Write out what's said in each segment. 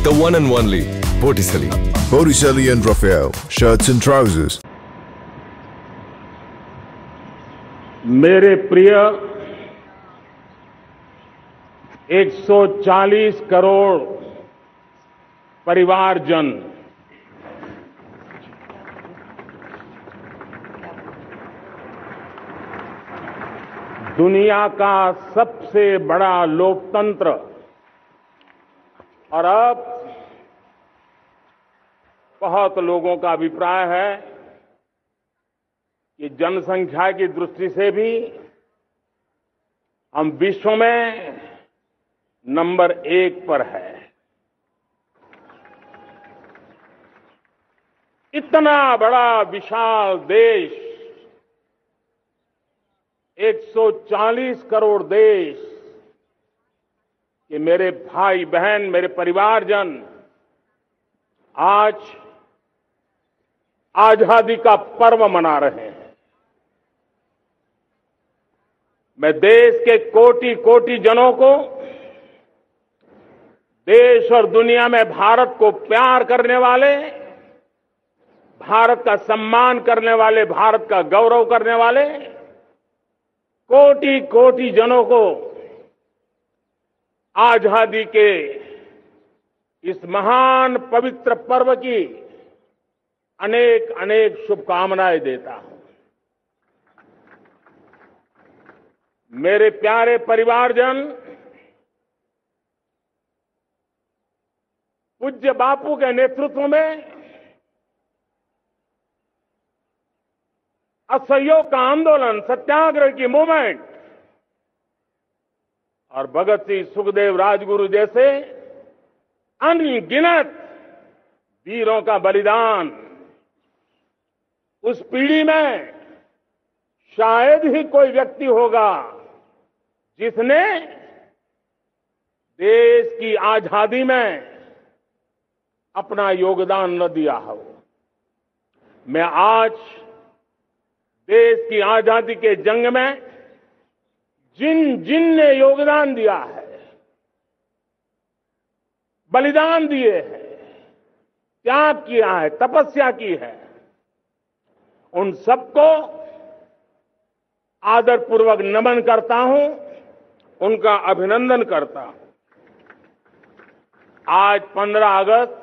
The one and only Botticelli. Botticelli and Raphael, shirts and trousers. मेरे प्रिय 140 करोड़ परिवारजन, दुनिया का सबसे बड़ा लोकतंत्र और अब बहुत लोगों का अभिप्राय है कि जनसंख्या की दृष्टि से भी हम विश्व में नंबर 1 पर है। इतना बड़ा विशाल देश, 140 करोड़ देश कि मेरे भाई बहन, मेरे परिवारजन आज आजादी का पर्व मना रहे हैं। मैं देश के कोटि कोटि जनों को, देश और दुनिया में भारत को प्यार करने वाले, भारत का सम्मान करने वाले, भारत का गौरव करने वाले कोटि कोटि जनों को आजादी के इस महान पवित्र पर्व की अनेक अनेक शुभकामनाएं देता हूं। मेरे प्यारे परिवारजन, पूज्य बापू के नेतृत्व में असहयोग का आंदोलन, सत्याग्रह की मूवमेंट और भगत सिंह, सुखदेव, राजगुरु जैसे अनगिनत वीरों का बलिदान, उस पीढ़ी में शायद ही कोई व्यक्ति होगा जिसने देश की आजादी में अपना योगदान न दिया हो। मैं आज देश की आजादी के जंग में जिन जिन ने योगदान दिया है, बलिदान दिए हैं, त्याग किया है, तपस्या की है, उन सबको आदरपूर्वक नमन करता हूं, उनका अभिनंदन करता हूं। आज 15 अगस्त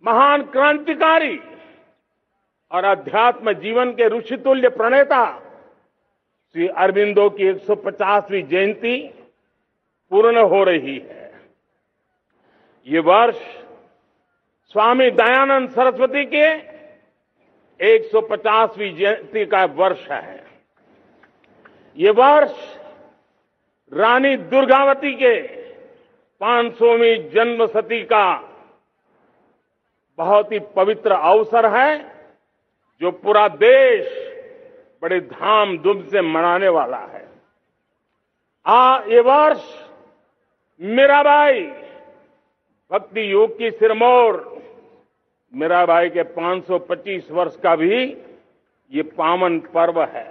महान क्रांतिकारी और अध्यात्म जीवन के ऋषितुल्य प्रणेता श्री अरबिंदो की 150वीं जयंती पूर्ण हो रही है। ये वर्ष स्वामी दयानंद सरस्वती के 150वीं जयंती का वर्ष है। ये वर्ष रानी दुर्गावती के 500वीं जन्मशती का बहुत ही पवित्र अवसर है, जो पूरा देश बड़े धामधूम से मनाने वाला है। ये वर्ष मीराबाई, भक्ति योग की सिरमौर मीराबाई के 525 वर्ष का भी ये पावन पर्व है।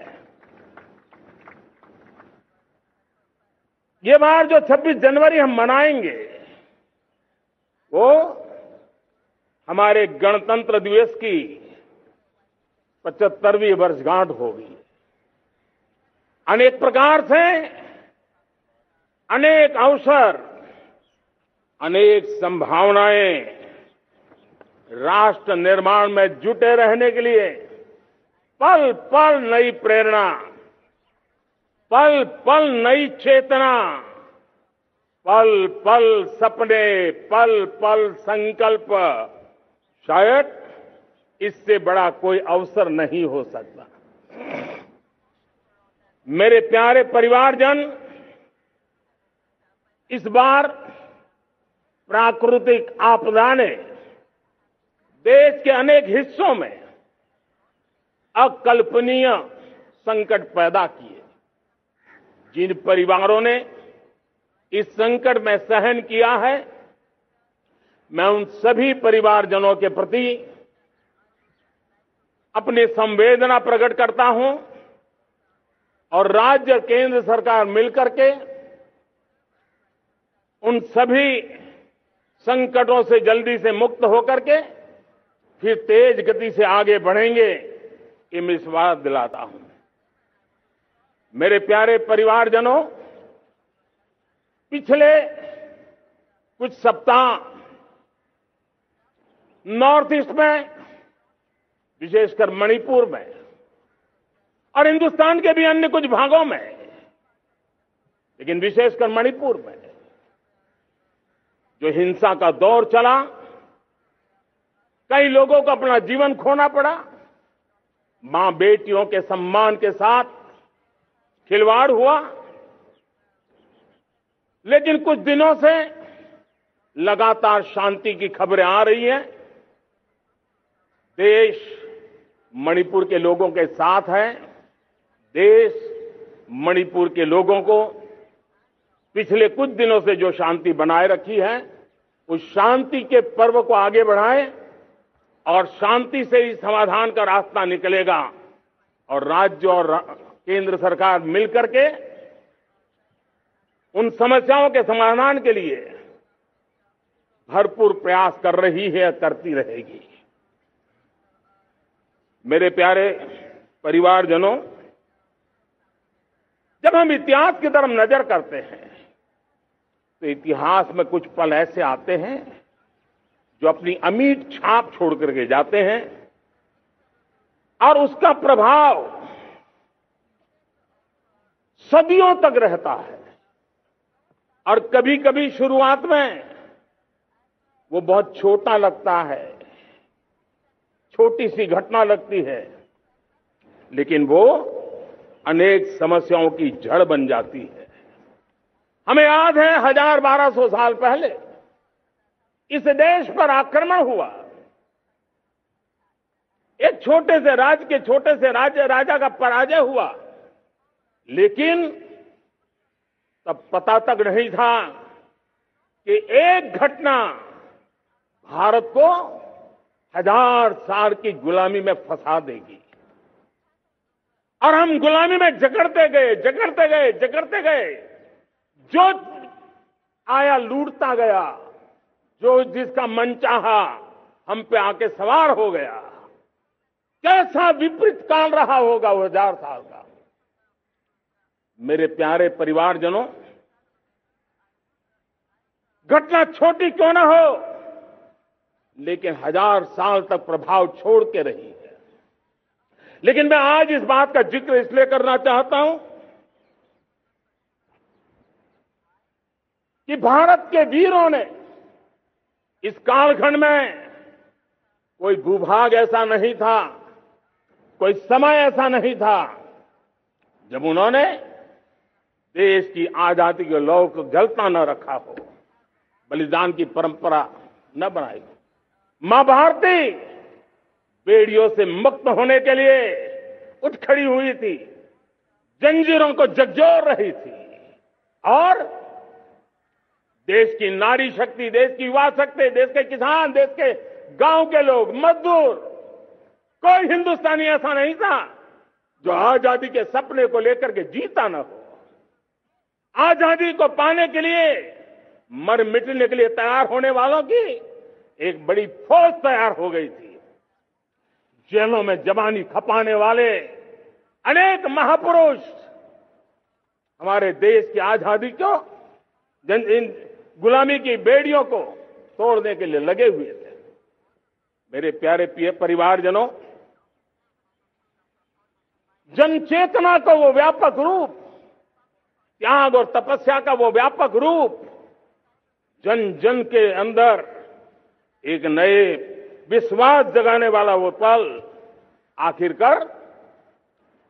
ये बार जो 26 जनवरी हम मनाएंगे वो हमारे गणतंत्र दिवस की 75वीं वर्षगांठ होगी। अनेक प्रकार से अनेक अवसर, अनेक संभावनाएं राष्ट्र निर्माण में जुटे रहने के लिए पल पल नई प्रेरणा, पल पल नई चेतना, पल पल सपने, पल पल संकल्प, शायद इससे बड़ा कोई अवसर नहीं हो सकता। मेरे प्यारे परिवारजन, इस बार प्राकृतिक आपदा ने देश के अनेक हिस्सों में अकल्पनीय संकट पैदा किए। जिन परिवारों ने इस संकट में सहन किया है, मैं उन सभी परिवारजनों के प्रति अपनी संवेदना प्रकट करता हूं और राज्य केंद्र सरकार मिलकर के उन सभी संकटों से जल्दी से मुक्त होकर के फिर तेज गति से आगे बढ़ेंगे, ये मैं विश्वास दिलाता हूं। मेरे प्यारे परिवारजनों, पिछले कुछ सप्ताह नॉर्थ ईस्ट में, विशेषकर मणिपुर में और हिंदुस्तान के भी अन्य कुछ भागों में, लेकिन विशेषकर मणिपुर में जो हिंसा का दौर चला, कई लोगों को अपना जीवन खोना पड़ा, मां बेटियों के सम्मान के साथ खिलवाड़ हुआ। लेकिन कुछ दिनों से लगातार शांति की खबरें आ रही हैं। देश मणिपुर के लोगों के साथ है। देश मणिपुर के लोगों को पिछले कुछ दिनों से जो शांति बनाए रखी है, उस शांति के पर्व को आगे बढ़ाएं और शांति से ही समाधान का रास्ता निकलेगा और राज्य और केंद्र सरकार मिलकर के उन समस्याओं के समाधान के लिए भरपूर प्रयास कर रही है, करती रहेगी। मेरे प्यारे परिवारजनों, जब हम इतिहास की तरफ नजर करते हैं तो इतिहास में कुछ पल ऐसे आते हैं जो अपनी अमिट छाप छोड़ करके जाते हैं और उसका प्रभाव सदियों तक रहता है। और कभी कभी शुरुआत में वो बहुत छोटा लगता है, छोटी सी घटना लगती है, लेकिन वो अनेक समस्याओं की जड़ बन जाती है। हमें याद है 1000-1200 साल पहले इस देश पर आक्रमण हुआ। एक छोटे से राज्य के छोटे से राजा का पराजय हुआ, लेकिन तब पता तक नहीं था कि एक घटना भारत को 1000 साल की गुलामी में फंसा देगी। और हम गुलामी में जकड़ते गए, जो आया लूटता गया, जो जिसका मन चाहा हम पे आके सवार हो गया। कैसा विपरीत काल रहा होगा वो 1000 साल का। मेरे प्यारे परिवारजनों, घटना छोटी क्यों ना हो, लेकिन 1000 साल तक प्रभाव छोड़ के रही है। लेकिन मैं आज इस बात का जिक्र इसलिए करना चाहता हूं कि भारत के वीरों ने इस कालखंड में कोई भूभाग ऐसा नहीं था, कोई समय ऐसा नहीं था जब उन्होंने देश की आजादी के लौ को जलता न रखा हो, बलिदान की परंपरा न बनाई हो। मां भारती बेड़ियों से मुक्त होने के लिए उठ खड़ी हुई थी, जंजीरों को झकझोर रही थी और देश की नारी शक्ति, देश की युवा शक्ति, देश के किसान, देश के गांव के लोग, मजदूर, कोई हिंदुस्तानी ऐसा नहीं था जो आजादी के सपने को लेकर के जीता न हो। आजादी को पाने के लिए मर मिटने के लिए तैयार होने वालों की एक बड़ी फौज तैयार हो गई थी। जेलों में जवानी खपाने वाले अनेक महापुरुष हमारे देश की आजादी को, इन गुलामी की बेड़ियों को तोड़ने के लिए लगे हुए थे। मेरे प्यारे परिवारजनों, जनचेतना का वो व्यापक रूप, त्याग और तपस्या का वो व्यापक रूप, जन जन के अंदर एक नए विश्वास जगाने वाला वो पल आखिरकार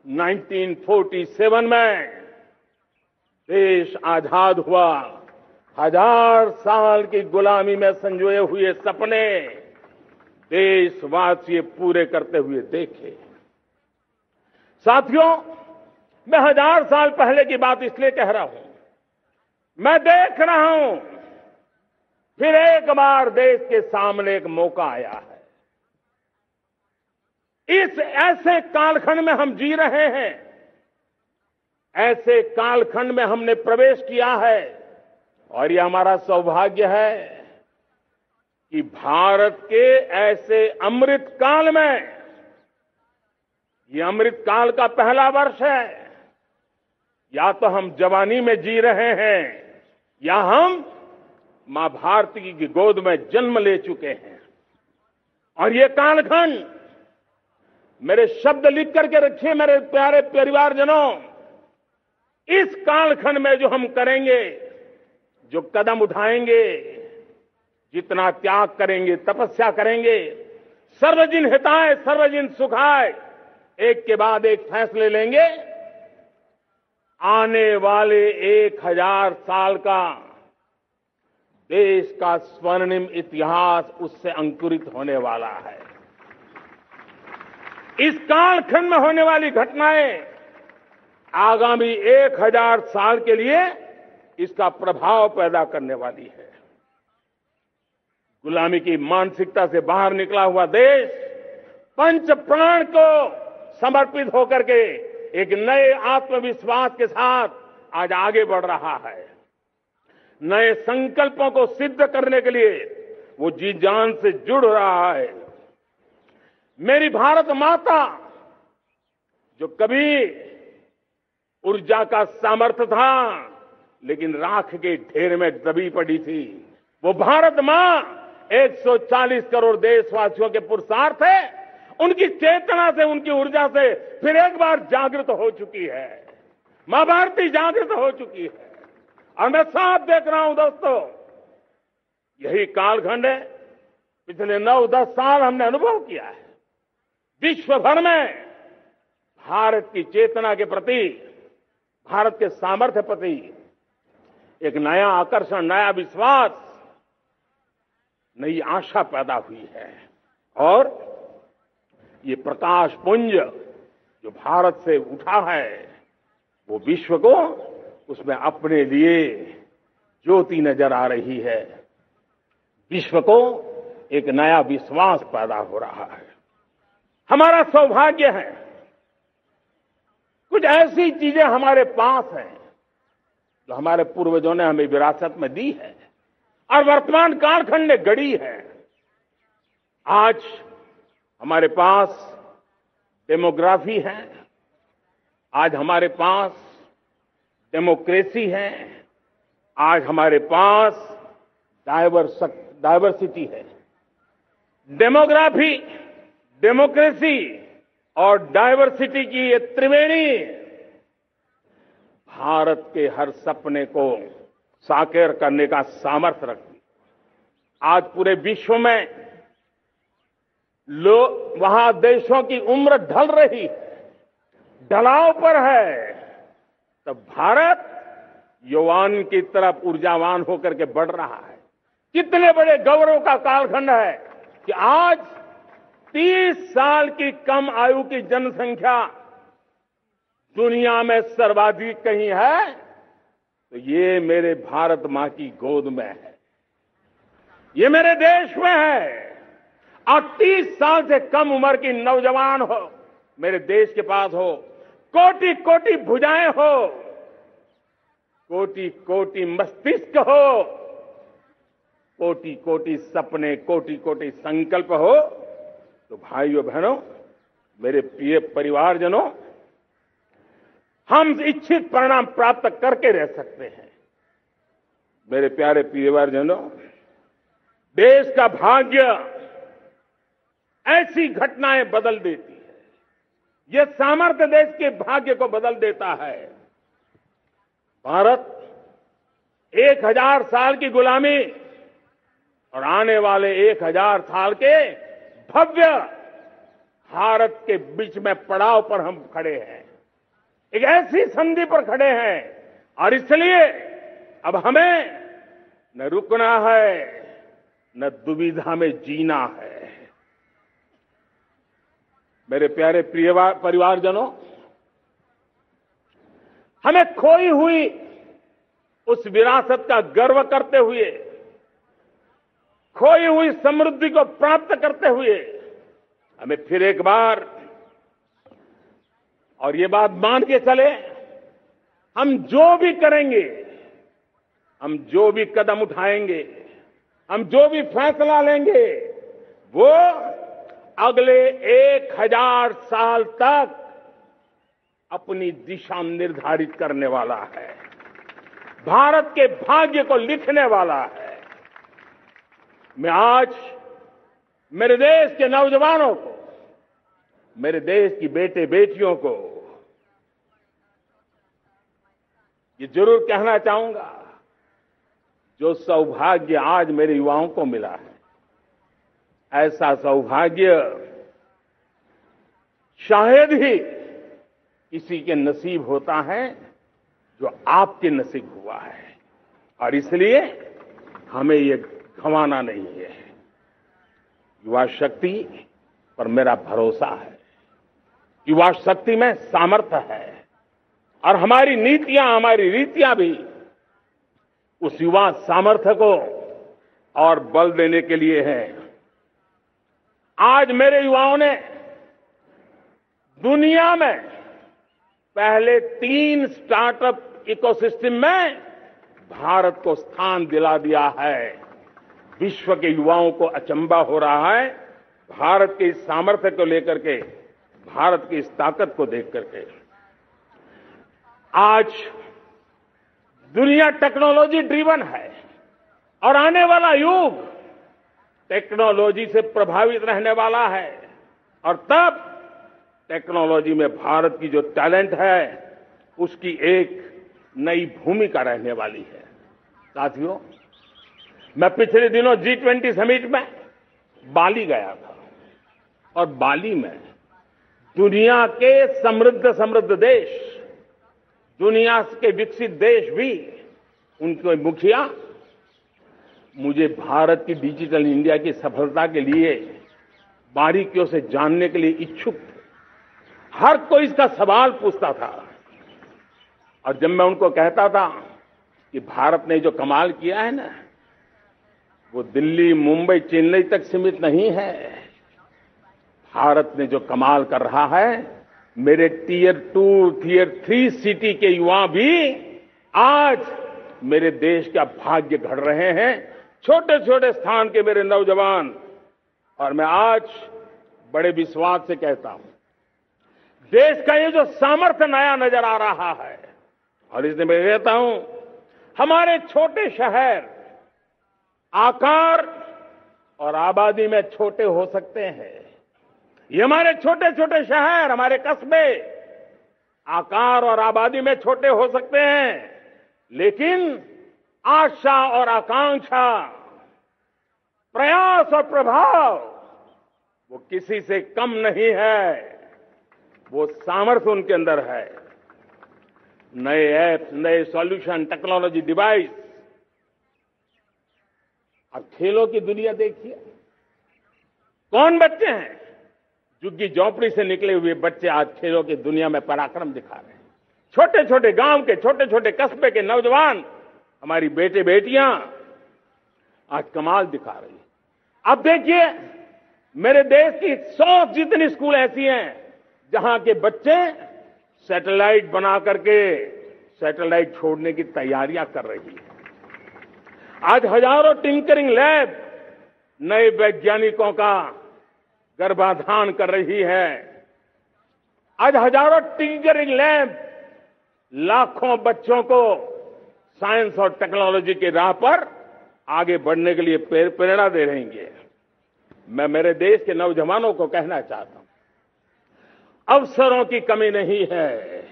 1947 में देश आजाद हुआ। 1000 साल की गुलामी में संजोए हुए सपने देशवासी पूरे करते हुए देखे। साथियों, मैं 1000 साल पहले की बात इसलिए कह रहा हूं, मैं देख रहा हूं फिर एक बार देश के सामने एक मौका आया है। इस ऐसे कालखंड में हम जी रहे हैं, ऐसे कालखंड में हमने प्रवेश किया है और यह हमारा सौभाग्य है कि भारत के ऐसे अमृत काल में, ये अमृत काल का पहला वर्ष है, या तो हम जवानी में जी रहे हैं या हम मां भारती की गोद में जन्म ले चुके हैं। और ये कालखंड, मेरे शब्द लिख करके रखिए मेरे प्यारे परिवारजनों, इस कालखंड में जो हम करेंगे, जो कदम उठाएंगे, जितना त्याग करेंगे, तपस्या करेंगे, सर्वजन हिताय सर्वजन सुखाय, एक के बाद एक फैसले लेंगे, आने वाले 1000 साल का देश का स्वर्णिम इतिहास उससे अंकुरित होने वाला है। इस कालखंड में होने वाली घटनाएं आगामी 1000 साल के लिए इसका प्रभाव पैदा करने वाली है। गुलामी की मानसिकता से बाहर निकला हुआ देश पंच प्राण को समर्पित होकर के एक नए आत्मविश्वास के साथ आज आगे बढ़ रहा है। नए संकल्पों को सिद्ध करने के लिए वो जी जान से जुड़ रहा है। मेरी भारत माता, जो कभी ऊर्जा का सामर्थ्य था लेकिन राख के ढेर में दबी पड़ी थी, वो भारत मां 140 करोड़ देशवासियों के पुरुषार्थ है, उनकी चेतना से, उनकी ऊर्जा से फिर एक बार जागृत हो चुकी है। मां भारती जागृत हो चुकी है और मैं साफ देख रहा हूं दोस्तों, यही कालखंड है। पिछले 9-10 साल हमने अनुभव किया है, विश्व भर में भारत की चेतना के प्रति, भारत के सामर्थ्य प्रति एक नया आकर्षण, नया विश्वास, नई आशा पैदा हुई है। और ये प्रकाश पुंज जो भारत से उठा है, वो विश्व को उसमें अपने लिए ज्योति नजर आ रही है। विश्व को एक नया विश्वास पैदा हो रहा है। हमारा सौभाग्य है, कुछ ऐसी चीजें हमारे पास हैं जो हमारे पूर्वजों ने हमें विरासत में दी है और वर्तमान कालखंड ने गढ़ी है। आज हमारे पास डेमोग्राफी है, आज हमारे पास डेमोक्रेसी है, आज हमारे पास डायवर्सिटी है। डेमोग्राफी, डेमोक्रेसी और डायवर्सिटी की ये त्रिवेणी भारत के हर सपने को साकार करने का सामर्थ्य रखती। आज पूरे विश्व में वहां देशों की उम्र ढल रही है, ढलाव पर है, तब भारत यौवन की तरफ ऊर्जावान होकर के बढ़ रहा है। कितने बड़े गौरव का कालखंड है कि आज 30 साल की कम आयु की जनसंख्या दुनिया में सर्वाधिक कहीं है तो ये मेरे भारत मां की गोद में है, ये मेरे देश में है। और 30 साल से कम उम्र की नौजवान हो मेरे देश के पास हो, कोटि कोटि भुजाएं हो, कोटि कोटि मस्तिष्क हो, कोटि कोटि सपने, कोटि कोटि संकल्प हो, तो भाइयों बहनों, मेरे प्रिय परिवारजनों, हम इच्छित परिणाम प्राप्त करके रह सकते हैं। मेरे प्यारे परिवारजनों, देश का भाग्य ऐसी घटनाएं बदल देती है, यह सामर्थ्य देश के भाग्य को बदल देता है। भारत 1000 साल की गुलामी और आने वाले 1000 साल के भव्य भारत के बीच में पड़ाव पर हम खड़े हैं, एक ऐसी संधि पर खड़े हैं और इसलिए अब हमें न रुकना है न दुविधा में जीना है। मेरे प्यारे प्रिय परिवारजनों, हमें खोई हुई उस विरासत का गर्व करते हुए, खोई हुई समृद्धि को प्राप्त करते हुए, हमें फिर एक बार, और ये बात मान के चले, हम जो भी करेंगे, हम जो भी कदम उठाएंगे, हम जो भी फैसला लेंगे वो अगले 1000 साल तक अपनी दिशा निर्धारित करने वाला है, भारत के भाग्य को लिखने वाला है। मैं आज मेरे देश के नौजवानों को, मेरे देश की बेटे बेटियों को ये जरूर कहना चाहूंगा, जो सौभाग्य आज मेरे युवाओं को मिला है, ऐसा सौभाग्य शायद ही किसी के नसीब होता है जो आपके नसीब हुआ है। और इसलिए हमें ये गंवाना नहीं है। युवा शक्ति पर मेरा भरोसा है, युवा शक्ति में सामर्थ्य है और हमारी नीतियां, हमारी रीतियां भी उस युवा सामर्थ्य को और बल देने के लिए है। आज मेरे युवाओं ने दुनिया में पहले 3 स्टार्टअप इकोसिस्टम में भारत को स्थान दिला दिया है। विश्व के युवाओं को अचंभा हो रहा है भारत के इस सामर्थ्य को लेकर के, भारत की इस ताकत को देख करके। आज दुनिया टेक्नोलॉजी ड्रिवन है और आने वाला युग टेक्नोलॉजी से प्रभावित रहने वाला है और तब टेक्नोलॉजी में भारत की जो टैलेंट है उसकी एक नई भूमिका रहने वाली है। साथियों, मैं पिछले दिनों G20 समिट में बाली गया था और बाली में दुनिया के समृद्ध देश, दुनिया के विकसित देश भी, उनके मुखिया मुझे भारत की डिजिटल इंडिया की सफलता के लिए बारीकियों से जानने के लिए इच्छुक थे। हर कोई इसका सवाल पूछता था और जब मैं उनको कहता था कि भारत ने जो कमाल किया है ना, वो दिल्ली, मुंबई, चेन्नई तक सीमित नहीं है। भारत ने जो कमाल कर रहा है, मेरे टियर 2, टियर 3 सिटी के युवा भी आज मेरे देश का भाग्य गढ़ रहे हैं। छोटे छोटे स्थान के मेरे नौजवान, और मैं आज बड़े विश्वास से कहता हूं, देश का ये जो सामर्थ्य नया नजर आ रहा है, और इसलिए मैं कहता हूं हमारे छोटे शहर आकार और आबादी में छोटे हो सकते हैं। ये हमारे छोटे छोटे शहर, हमारे कस्बे आकार और आबादी में छोटे हो सकते हैं, लेकिन आशा और आकांक्षा, प्रयास और प्रभाव वो किसी से कम नहीं है। वो सामर्थ्य उनके अंदर है। नए ऐप्स, नए सॉल्यूशन, टेक्नोलॉजी डिवाइस। अब खेलों की दुनिया देखिए, कौन बच्चे हैं? झुग्गी झोंपड़ी से निकले हुए बच्चे आज खेलों की दुनिया में पराक्रम दिखा रहे हैं। छोटे छोटे गांव के, छोटे छोटे कस्बे के नौजवान, हमारी बेटे बेटियां आज कमाल दिखा रही हैं। अब देखिए, मेरे देश की 100 जितनी स्कूल ऐसी हैं जहां के बच्चे सैटेलाइट बना करके सैटेलाइट छोड़ने की तैयारियां कर रही है। आज हजारों टिंकरिंग लैब नए वैज्ञानिकों का गर्भाधान कर रही है। आज हजारों टिंकरिंग लैब लाखों बच्चों को साइंस और टेक्नोलॉजी के राह पर आगे बढ़ने के लिए प्रेरणा दे रही है। मैं मेरे देश के नौजवानों को कहना चाहता हूं, अवसरों की कमी नहीं है।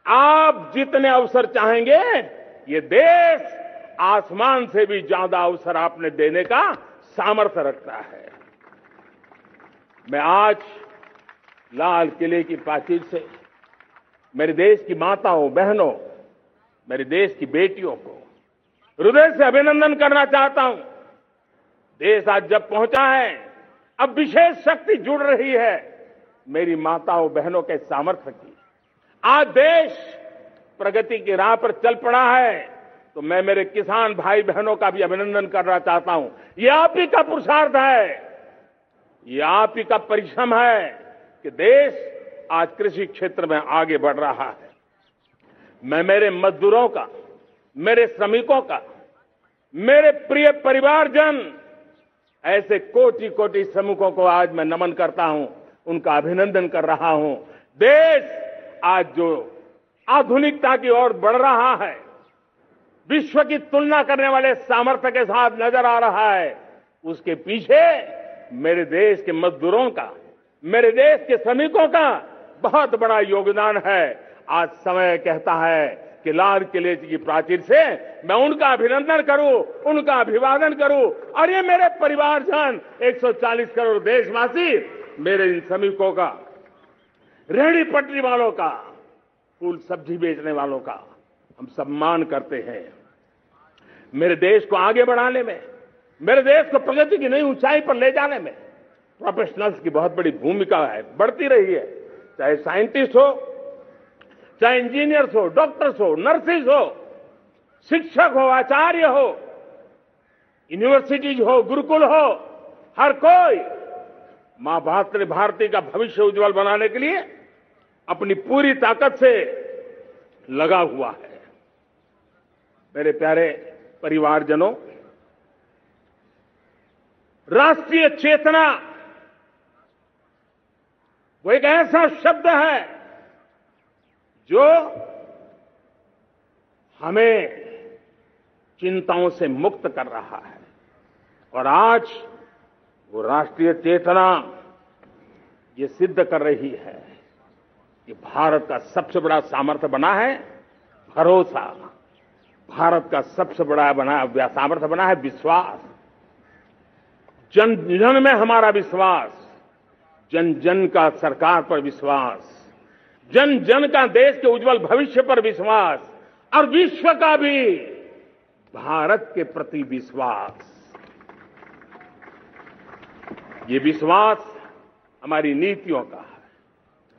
आप जितने अवसर चाहेंगे, ये देश आसमान से भी ज्यादा अवसर आपने देने का सामर्थ्य रखता है। मैं आज लाल किले की प्राचीर से मेरे देश की माताओं, बहनों, मेरे देश की बेटियों को हृदय से अभिनंदन करना चाहता हूं। देश आज जब पहुंचा है, अब विशेष शक्ति जुड़ रही है मेरी माताओं बहनों के सामर्थ्य की। आज देश प्रगति की राह पर चल पड़ा है, तो मैं मेरे किसान भाई बहनों का भी अभिनंदन करना चाहता हूं। ये आप ही का पुरुषार्थ है, ये आप ही का परिश्रम है कि देश आज कृषि क्षेत्र में आगे बढ़ रहा है। मैं मेरे मजदूरों का, मेरे श्रमिकों का, मेरे प्रिय परिवारजन, ऐसे कोटि कोटि श्रमिकों को आज मैं नमन करता हूं, उनका अभिनंदन कर रहा हूं। देश आज जो आधुनिकता की ओर बढ़ रहा है, विश्व की तुलना करने वाले सामर्थ्य के साथ नजर आ रहा है, उसके पीछे मेरे देश के मजदूरों का, मेरे देश के श्रमिकों का बहुत बड़ा योगदान है। आज समय कहता है कि लाल किले की प्राचीर से मैं उनका अभिनंदन करूं, उनका अभिवादन करूं। और ये मेरे परिवारजन, 140 करोड़ देशवासी, मेरे इन श्रमिकों का, रेहड़ी पटरी वालों का, फूल सब्जी बेचने वालों का हम सम्मान करते हैं। मेरे देश को आगे बढ़ाने में, मेरे देश को प्रगति की नई ऊंचाई पर ले जाने में प्रोफेशनल्स की बहुत बड़ी भूमिका है, बढ़ती रही है। चाहे साइंटिस्ट हो, चाहे इंजीनियर्स हो, डॉक्टर्स हो, नर्सिस हो, शिक्षक हो, आचार्य हो, यूनिवर्सिटीज हो, गुरुकुल हो, हर कोई मां भारती का भविष्य उज्जवल बनाने के लिए अपनी पूरी ताकत से लगा हुआ है। मेरे प्यारे परिवारजनों, राष्ट्रीय चेतना वो एक ऐसा शब्द है जो हमें चिंताओं से मुक्त कर रहा है। और आज वो राष्ट्रीय चेतना ये सिद्ध कर रही है कि भारत का सबसे बड़ा सामर्थ्य बना है भरोसा, भारत का सबसे बड़ा सामर्थ्य बना है विश्वास। जन जन में हमारा विश्वास, जन जन का सरकार पर विश्वास, जन जन का देश के उज्जवल भविष्य पर विश्वास, और विश्व का भी भारत के प्रति विश्वास। ये विश्वास हमारी नीतियों का है,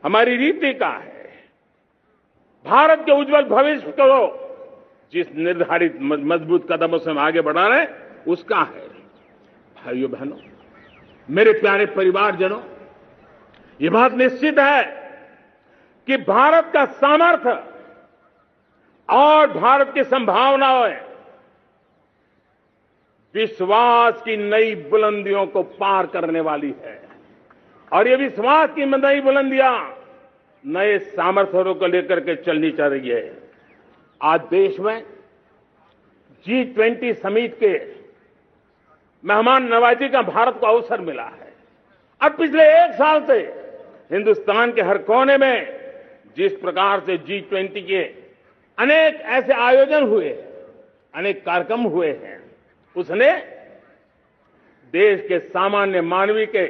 हमारी रीति का है। भारत के उज्जवल भविष्य को जिस निर्धारित मजबूत कदमों से हम आगे बढ़ा रहे हैं, उसका है। भाइयों बहनों, मेरे प्यारे परिवारजनों, ये बात निश्चित है कि भारत का सामर्थ्य और भारत की संभावनाएं विश्वास की नई बुलंदियों को पार करने वाली है। और ये विश्वास की नई बुलंदियां नए सामर्थ्यों को लेकर के चलनी चाहिए रही है। आज देश में G20 समिट के मेहमान नवाजी का भारत को अवसर मिला है। अब पिछले एक साल से हिंदुस्तान के हर कोने में जिस प्रकार से G20 के अनेक ऐसे आयोजन हुए, अनेक कार्यक्रम हुए हैं, उसने देश के सामान्य मानवी के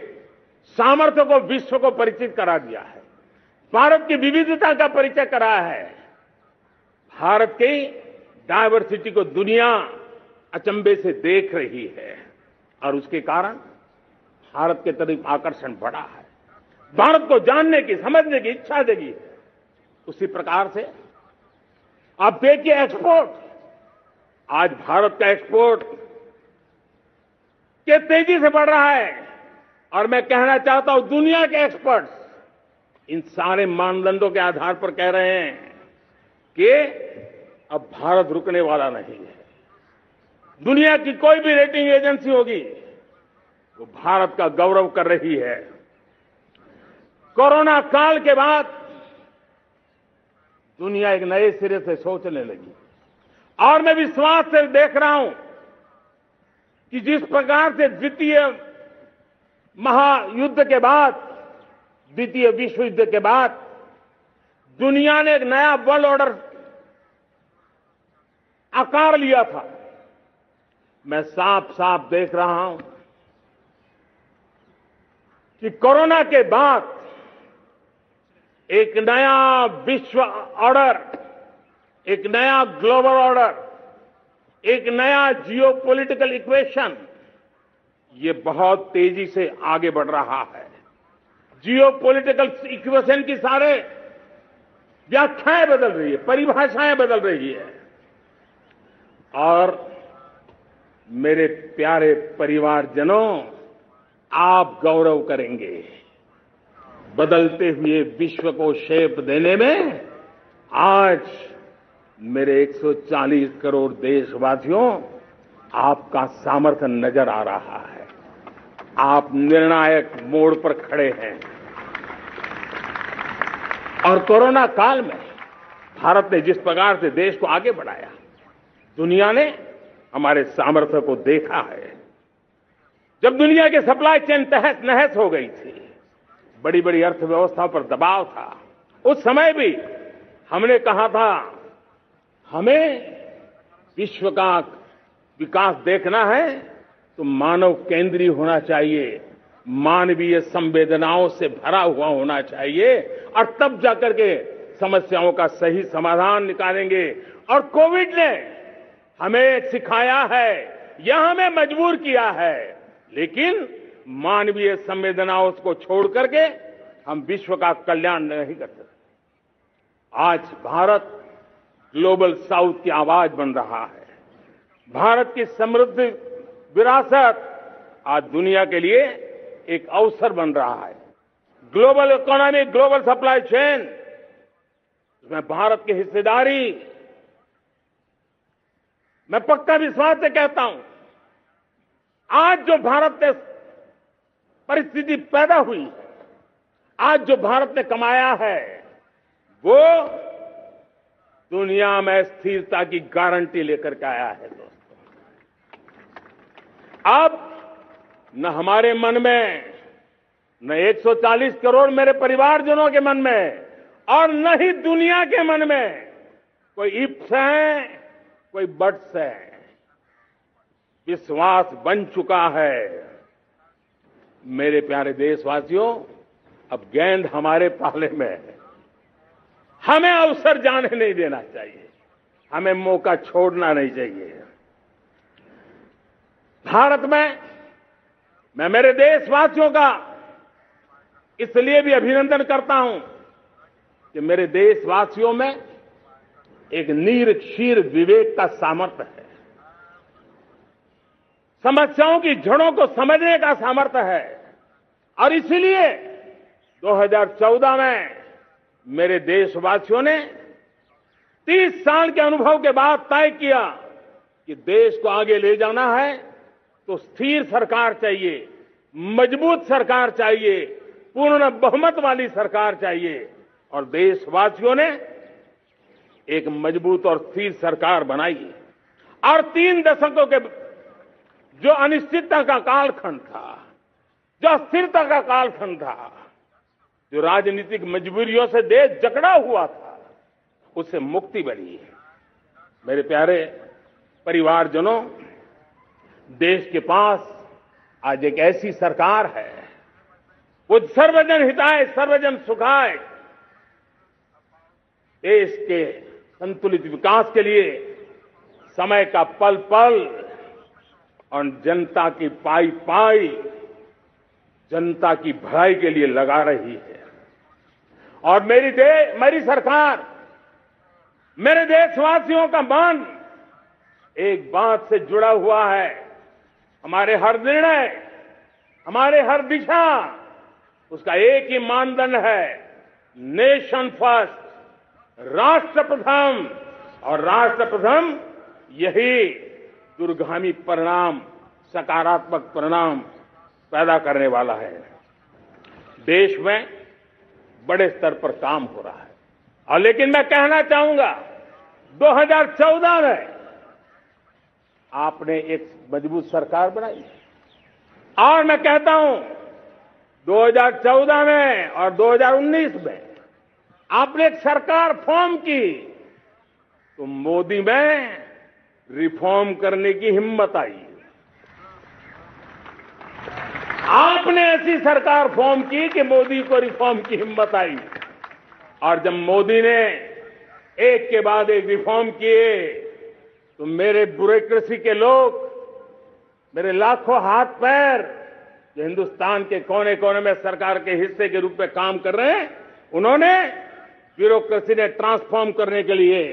सामर्थ्य को विश्व को परिचित करा दिया है, भारत की विविधता का परिचय कराया है, भारत की डायवर्सिटी को दुनिया अचंभे से देख रही है। और उसके कारण भारत के तरफ आकर्षण बढ़ा है, भारत को जानने की, समझने की इच्छा जगी। उसी प्रकार से आप देखिए एक्सपोर्ट, आज भारत का एक्सपोर्ट के तेजी से बढ़ रहा है। और मैं कहना चाहता हूं, दुनिया के एक्सपर्ट्स इन सारे मानदंडों के आधार पर कह रहे हैं कि अब भारत रुकने वाला नहीं है। दुनिया की कोई भी रेटिंग एजेंसी होगी, वो भारत का गौरव कर रही है। कोरोना काल के बाद दुनिया एक नए सिरे से सोचने लगी। और मैं विश्वास से देख रहा हूं कि जिस प्रकार से द्वितीय महायुद्ध के बाद, द्वितीय विश्व युद्ध के बाद दुनिया ने एक नया वर्ल्ड ऑर्डर आकार लिया था, मैं साफ साफ देख रहा हूं कि कोरोना के बाद एक नया विश्व ऑर्डर, एक नया ग्लोबल ऑर्डर, एक नया जियोपॉलिटिकल इक्वेशन, ये बहुत तेजी से आगे बढ़ रहा है। जियोपॉलिटिकल इक्वेशन की सारे व्याख्याएं बदल रही है, परिभाषाएं बदल रही है। और मेरे प्यारे परिवारजनों, आप गौरव करेंगे। बदलते हुए विश्व को शेप देने में आज मेरे 140 करोड़ देशवासियों आपका सामर्थ्य नजर आ रहा है। आप निर्णायक मोड़ पर खड़े हैं और कोरोना काल में भारत ने जिस प्रकार से देश को आगे बढ़ाया, दुनिया ने हमारे सामर्थ्य को देखा है। जब दुनिया के सप्लाई चेन तहस नहस हो गई थी, बड़ी बड़ी अर्थव्यवस्थाओं पर दबाव था, उस समय भी हमने कहा था हमें विश्व का विकास देखना है तो मानव केंद्रीय होना चाहिए, मानवीय संवेदनाओं से भरा हुआ होना चाहिए और तब जाकर के समस्याओं का सही समाधान निकालेंगे। और कोविड ने हमें सिखाया है या हमें मजबूर किया है, लेकिन मानवीय संवेदनाओं को छोड़ करके हम विश्व का कल्याण नहीं कर सकते। आज भारत ग्लोबल साउथ की आवाज बन रहा है। भारत की समृद्ध विरासत आज दुनिया के लिए एक अवसर बन रहा है। Global economy, global supply chain, इसमें भारत की हिस्सेदारी, मैं पक्का विश्वास से कहता हूं, आज जो भारत में परिस्थिति पैदा हुई है, आज जो भारत ने कमाया है, वो दुनिया में स्थिरता की गारंटी लेकर के आया है। दोस्तों, अब न हमारे मन में, न 140 करोड़ मेरे परिवारजनों के मन में और न ही दुनिया के मन में कोई इफ्स है, कोई बट्स है। विश्वास बन चुका है। मेरे प्यारे देशवासियों, अब गेंद हमारे पाले में है। हमें अवसर जाने नहीं देना चाहिए, हमें मौका छोड़ना नहीं चाहिए। भारत में मैं मेरे देशवासियों का इसलिए भी अभिनंदन करता हूं कि मेरे देशवासियों में एक नीर क्षीर विवेक का सामर्थ्य है, समस्याओं की जड़ों को समझने का सामर्थ्य है। और इसलिए 2014 में मेरे देशवासियों ने 30 साल के अनुभव के बाद तय किया कि देश को आगे ले जाना है तो स्थिर सरकार चाहिए, मजबूत सरकार चाहिए, पूर्ण बहुमत वाली सरकार चाहिए। और देशवासियों ने एक मजबूत और स्थिर सरकार बनाई। और 3 दशकों के जो अनिश्चितता का कालखंड था, जो अस्थिरता का कालखंड था, जो राजनीतिक मजबूरियों से देश जकड़ा हुआ था, उससे मुक्ति मिली है। मेरे प्यारे परिवारजनों, देश के पास आज एक ऐसी सरकार है, वो सर्वजन हिताय सर्वजन सुखाय, देश के संतुलित विकास के लिए समय का पल पल और जनता की पाई पाई, जनता की भलाई के लिए लगा रही है। और मेरी सरकार, मेरे देशवासियों का मन एक बात से जुड़ा हुआ है। हमारे हर निर्णय, हमारे हर दिशा, उसका एक ही मानदंड है, नेशन फर्स्ट, राष्ट्र प्रथम। और राष्ट्र प्रथम यही दूरगामी परिणाम, सकारात्मक परिणाम पैदा करने वाला है। देश में बड़े स्तर पर काम हो रहा है। और लेकिन मैं कहना चाहूंगा, 2014 में आपने एक मजबूत सरकार बनाई और मैं कहता हूं 2014 में और 2019 में आपने एक सरकार फॉर्म की तो मोदी में रिफॉर्म करने की हिम्मत आई। आपने ऐसी सरकार फॉर्म की कि मोदी को रिफॉर्म की हिम्मत आई। और जब मोदी ने एक के बाद एक रिफॉर्म किए तो मेरे ब्यूरोक्रेसी के लोग, मेरे लाखों हाथ पैर जो हिंदुस्तान के कोने कोने में सरकार के हिस्से के रूप में काम कर रहे हैं, उन्होंने ब्यूरोक्रेसी ने ट्रांसफॉर्म करने के लिए,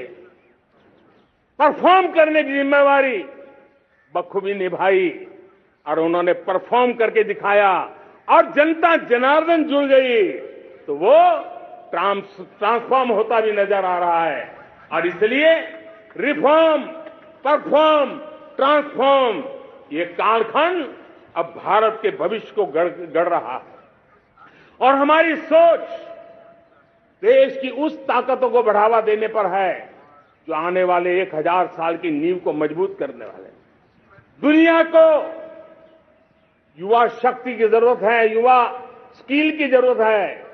परफॉर्म करने की जिम्मेवारी बखूबी निभाई और उन्होंने परफॉर्म करके दिखाया और जनता जनार्दन जुड़ गई तो वो ट्रांसफॉर्म होता भी नजर आ रहा है। और इसलिए रिफॉर्म, परफॉर्म, ट्रांसफॉर्म, ये कालखंड अब भारत के भविष्य को गढ़ रहा है। और हमारी सोच देश की उस ताकतों को बढ़ावा देने पर है जो आने वाले 1000 साल की नींव को मजबूत करने वाले हैं। दुनिया को युवा शक्ति की जरूरत है, युवा स्किल की जरूरत है।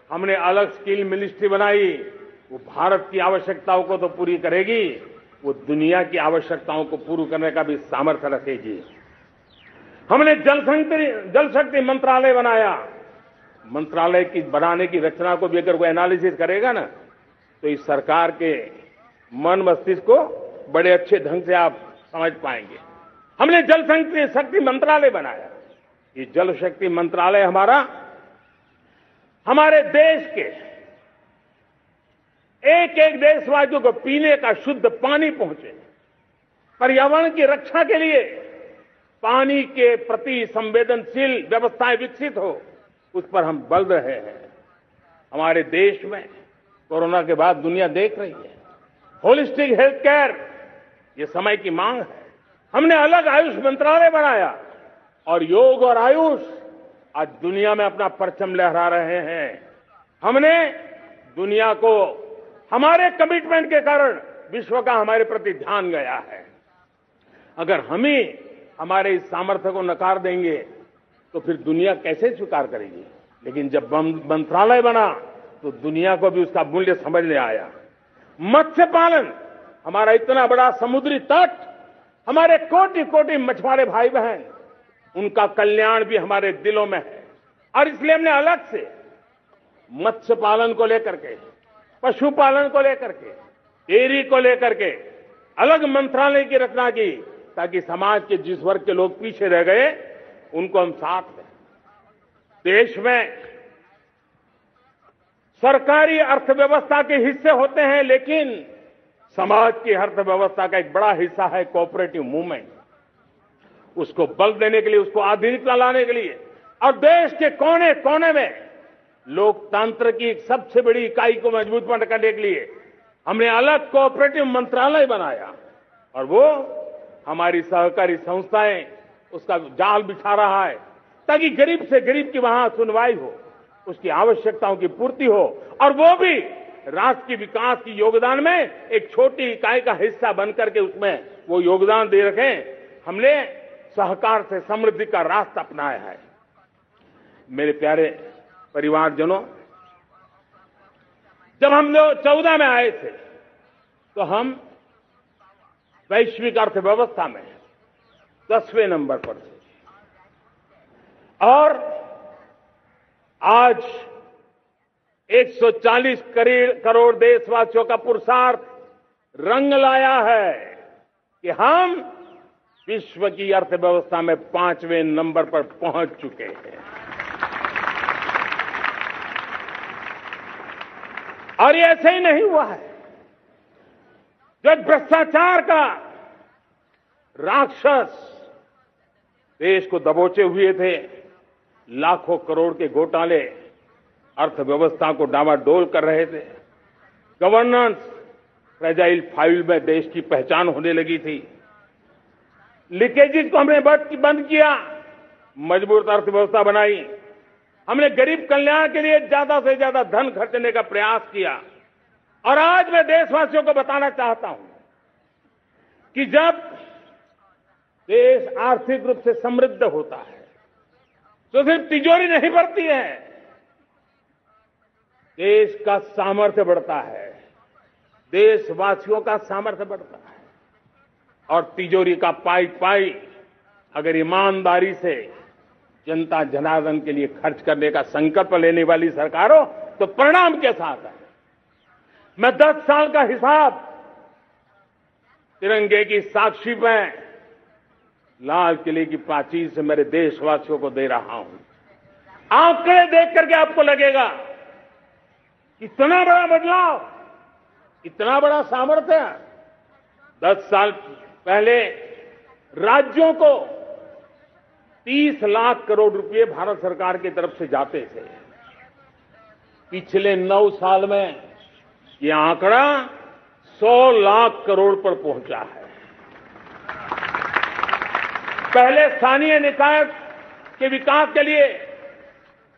हमने अलग स्किल मिनिस्ट्री बनाई, वो भारत की आवश्यकताओं को तो पूरी करेगी, वो दुनिया की आवश्यकताओं को पूरी करने का भी सामर्थ्य रखेगी। हमने जल शक्ति मंत्रालय बनाया। मंत्रालय की बनाने की रचना को भी अगर कोई एनालिसिस करेगा ना, तो इस सरकार के मन मस्तिष्क को बड़े अच्छे ढंग से आप समझ पाएंगे। हमने जल शक्ति मंत्रालय बनाया। ये जल शक्ति मंत्रालय हमारे देश के एक एक देशवासियों को पीने का शुद्ध पानी पहुंचे, पर्यावरण की रक्षा के लिए पानी के प्रति संवेदनशील व्यवस्थाएं विकसित हो, उस पर हम बल रहे हैं। हमारे देश में कोरोना के बाद दुनिया देख रही है होलिस्टिक हेल्थ केयर, ये समय की मांग है। हमने अलग आयुष मंत्रालय बनाया और योग और आयुष आज दुनिया में अपना परचम लहरा रहे हैं। हमने दुनिया को हमारे कमिटमेंट के कारण विश्व का हमारे प्रति ध्यान गया है। अगर हम ही हमारे इस सामर्थ्य को नकार देंगे तो फिर दुनिया कैसे स्वीकार करेगी। लेकिन जब मंत्रालय बना तो दुनिया को भी उसका मूल्य समझ में आया। मत्स्य पालन, हमारा इतना बड़ा समुद्री तट, हमारे कोटि कोटि मछुआरे भाई बहन, उनका कल्याण भी हमारे दिलों में है। और इसलिए हमने अलग से मत्स्य पालन को लेकर के, पशुपालन को लेकर के, डेयरी को लेकर के अलग मंत्रालय की रचना की, ताकि समाज के जिस वर्ग के लोग पीछे रह गए उनको हम साथ लें। देश में सरकारी अर्थव्यवस्था के हिस्से होते हैं, लेकिन समाज की अर्थव्यवस्था का एक बड़ा हिस्सा है कोऑपरेटिव मूवमेंट। उसको बल देने के लिए, उसको आधुनिकता लाने के लिए और देश के कोने कोने में लोकतंत्र की एक सबसे बड़ी इकाई को मजबूत करने के लिए हमने अलग कोऑपरेटिव मंत्रालय बनाया। और वो हमारी सहकारी संस्थाएं उसका जाल बिछा रहा है, ताकि गरीब से गरीब की वहां सुनवाई हो, उसकी आवश्यकताओं की पूर्ति हो, और वो भी राष्ट्र के विकास की योगदान में एक छोटी इकाई का हिस्सा बनकर के उसमें वो योगदान दे रखें। हमने सहकार से समृद्धि का रास्ता अपनाया है। मेरे प्यारे परिवारजनों, जब हम लोग 14 में आए थे तो हम वैश्विक अर्थव्यवस्था में 10वें नंबर पर थे, और आज 140 करोड़ देशवासियों का पुरुषार्थ रंग लाया है कि हम विश्व की अर्थव्यवस्था में 5वें नंबर पर पहुंच चुके हैं। और ये ऐसे ही नहीं हुआ है। जो भ्रष्टाचार का राक्षस देश को दबोचे हुए थे, लाखों करोड़ के घोटाले अर्थव्यवस्था को डामाडोल कर रहे थे, गवर्नेंस फ्रेजाइल फाइल में देश की पहचान होने लगी थी, लीकेजेस को हमने बंद किया, मजबूत अर्थव्यवस्था बनाई, हमने गरीब कल्याण के लिए ज्यादा से ज्यादा धन खर्चने का प्रयास किया। और आज मैं देशवासियों को बताना चाहता हूं कि जब देश आर्थिक रूप से समृद्ध होता है तो सिर्फ तिजोरी नहीं बढ़ती है, देश का सामर्थ्य बढ़ता है, देशवासियों का सामर्थ्य बढ़ता है। और तिजोरी का पाई पाई अगर ईमानदारी से जनता जनार्दन के लिए खर्च करने का संकल्प लेने वाली सरकार हो तो परिणाम के साथ है। मैं 10 साल का हिसाब तिरंगे की साक्षी में लाल किले की प्राचीर से मेरे देशवासियों को दे रहा हूं। आंकड़े देख करके आपको लगेगा कितना बड़ा बदलाव, इतना बड़ा सामर्थ्य। 10 साल पहले राज्यों को 30 लाख करोड़ रुपए भारत सरकार की तरफ से जाते थे। पिछले 9 साल में यह आंकड़ा 100 लाख करोड़ पर पहुंचा है। पहले स्थानीय निकाय के विकास के लिए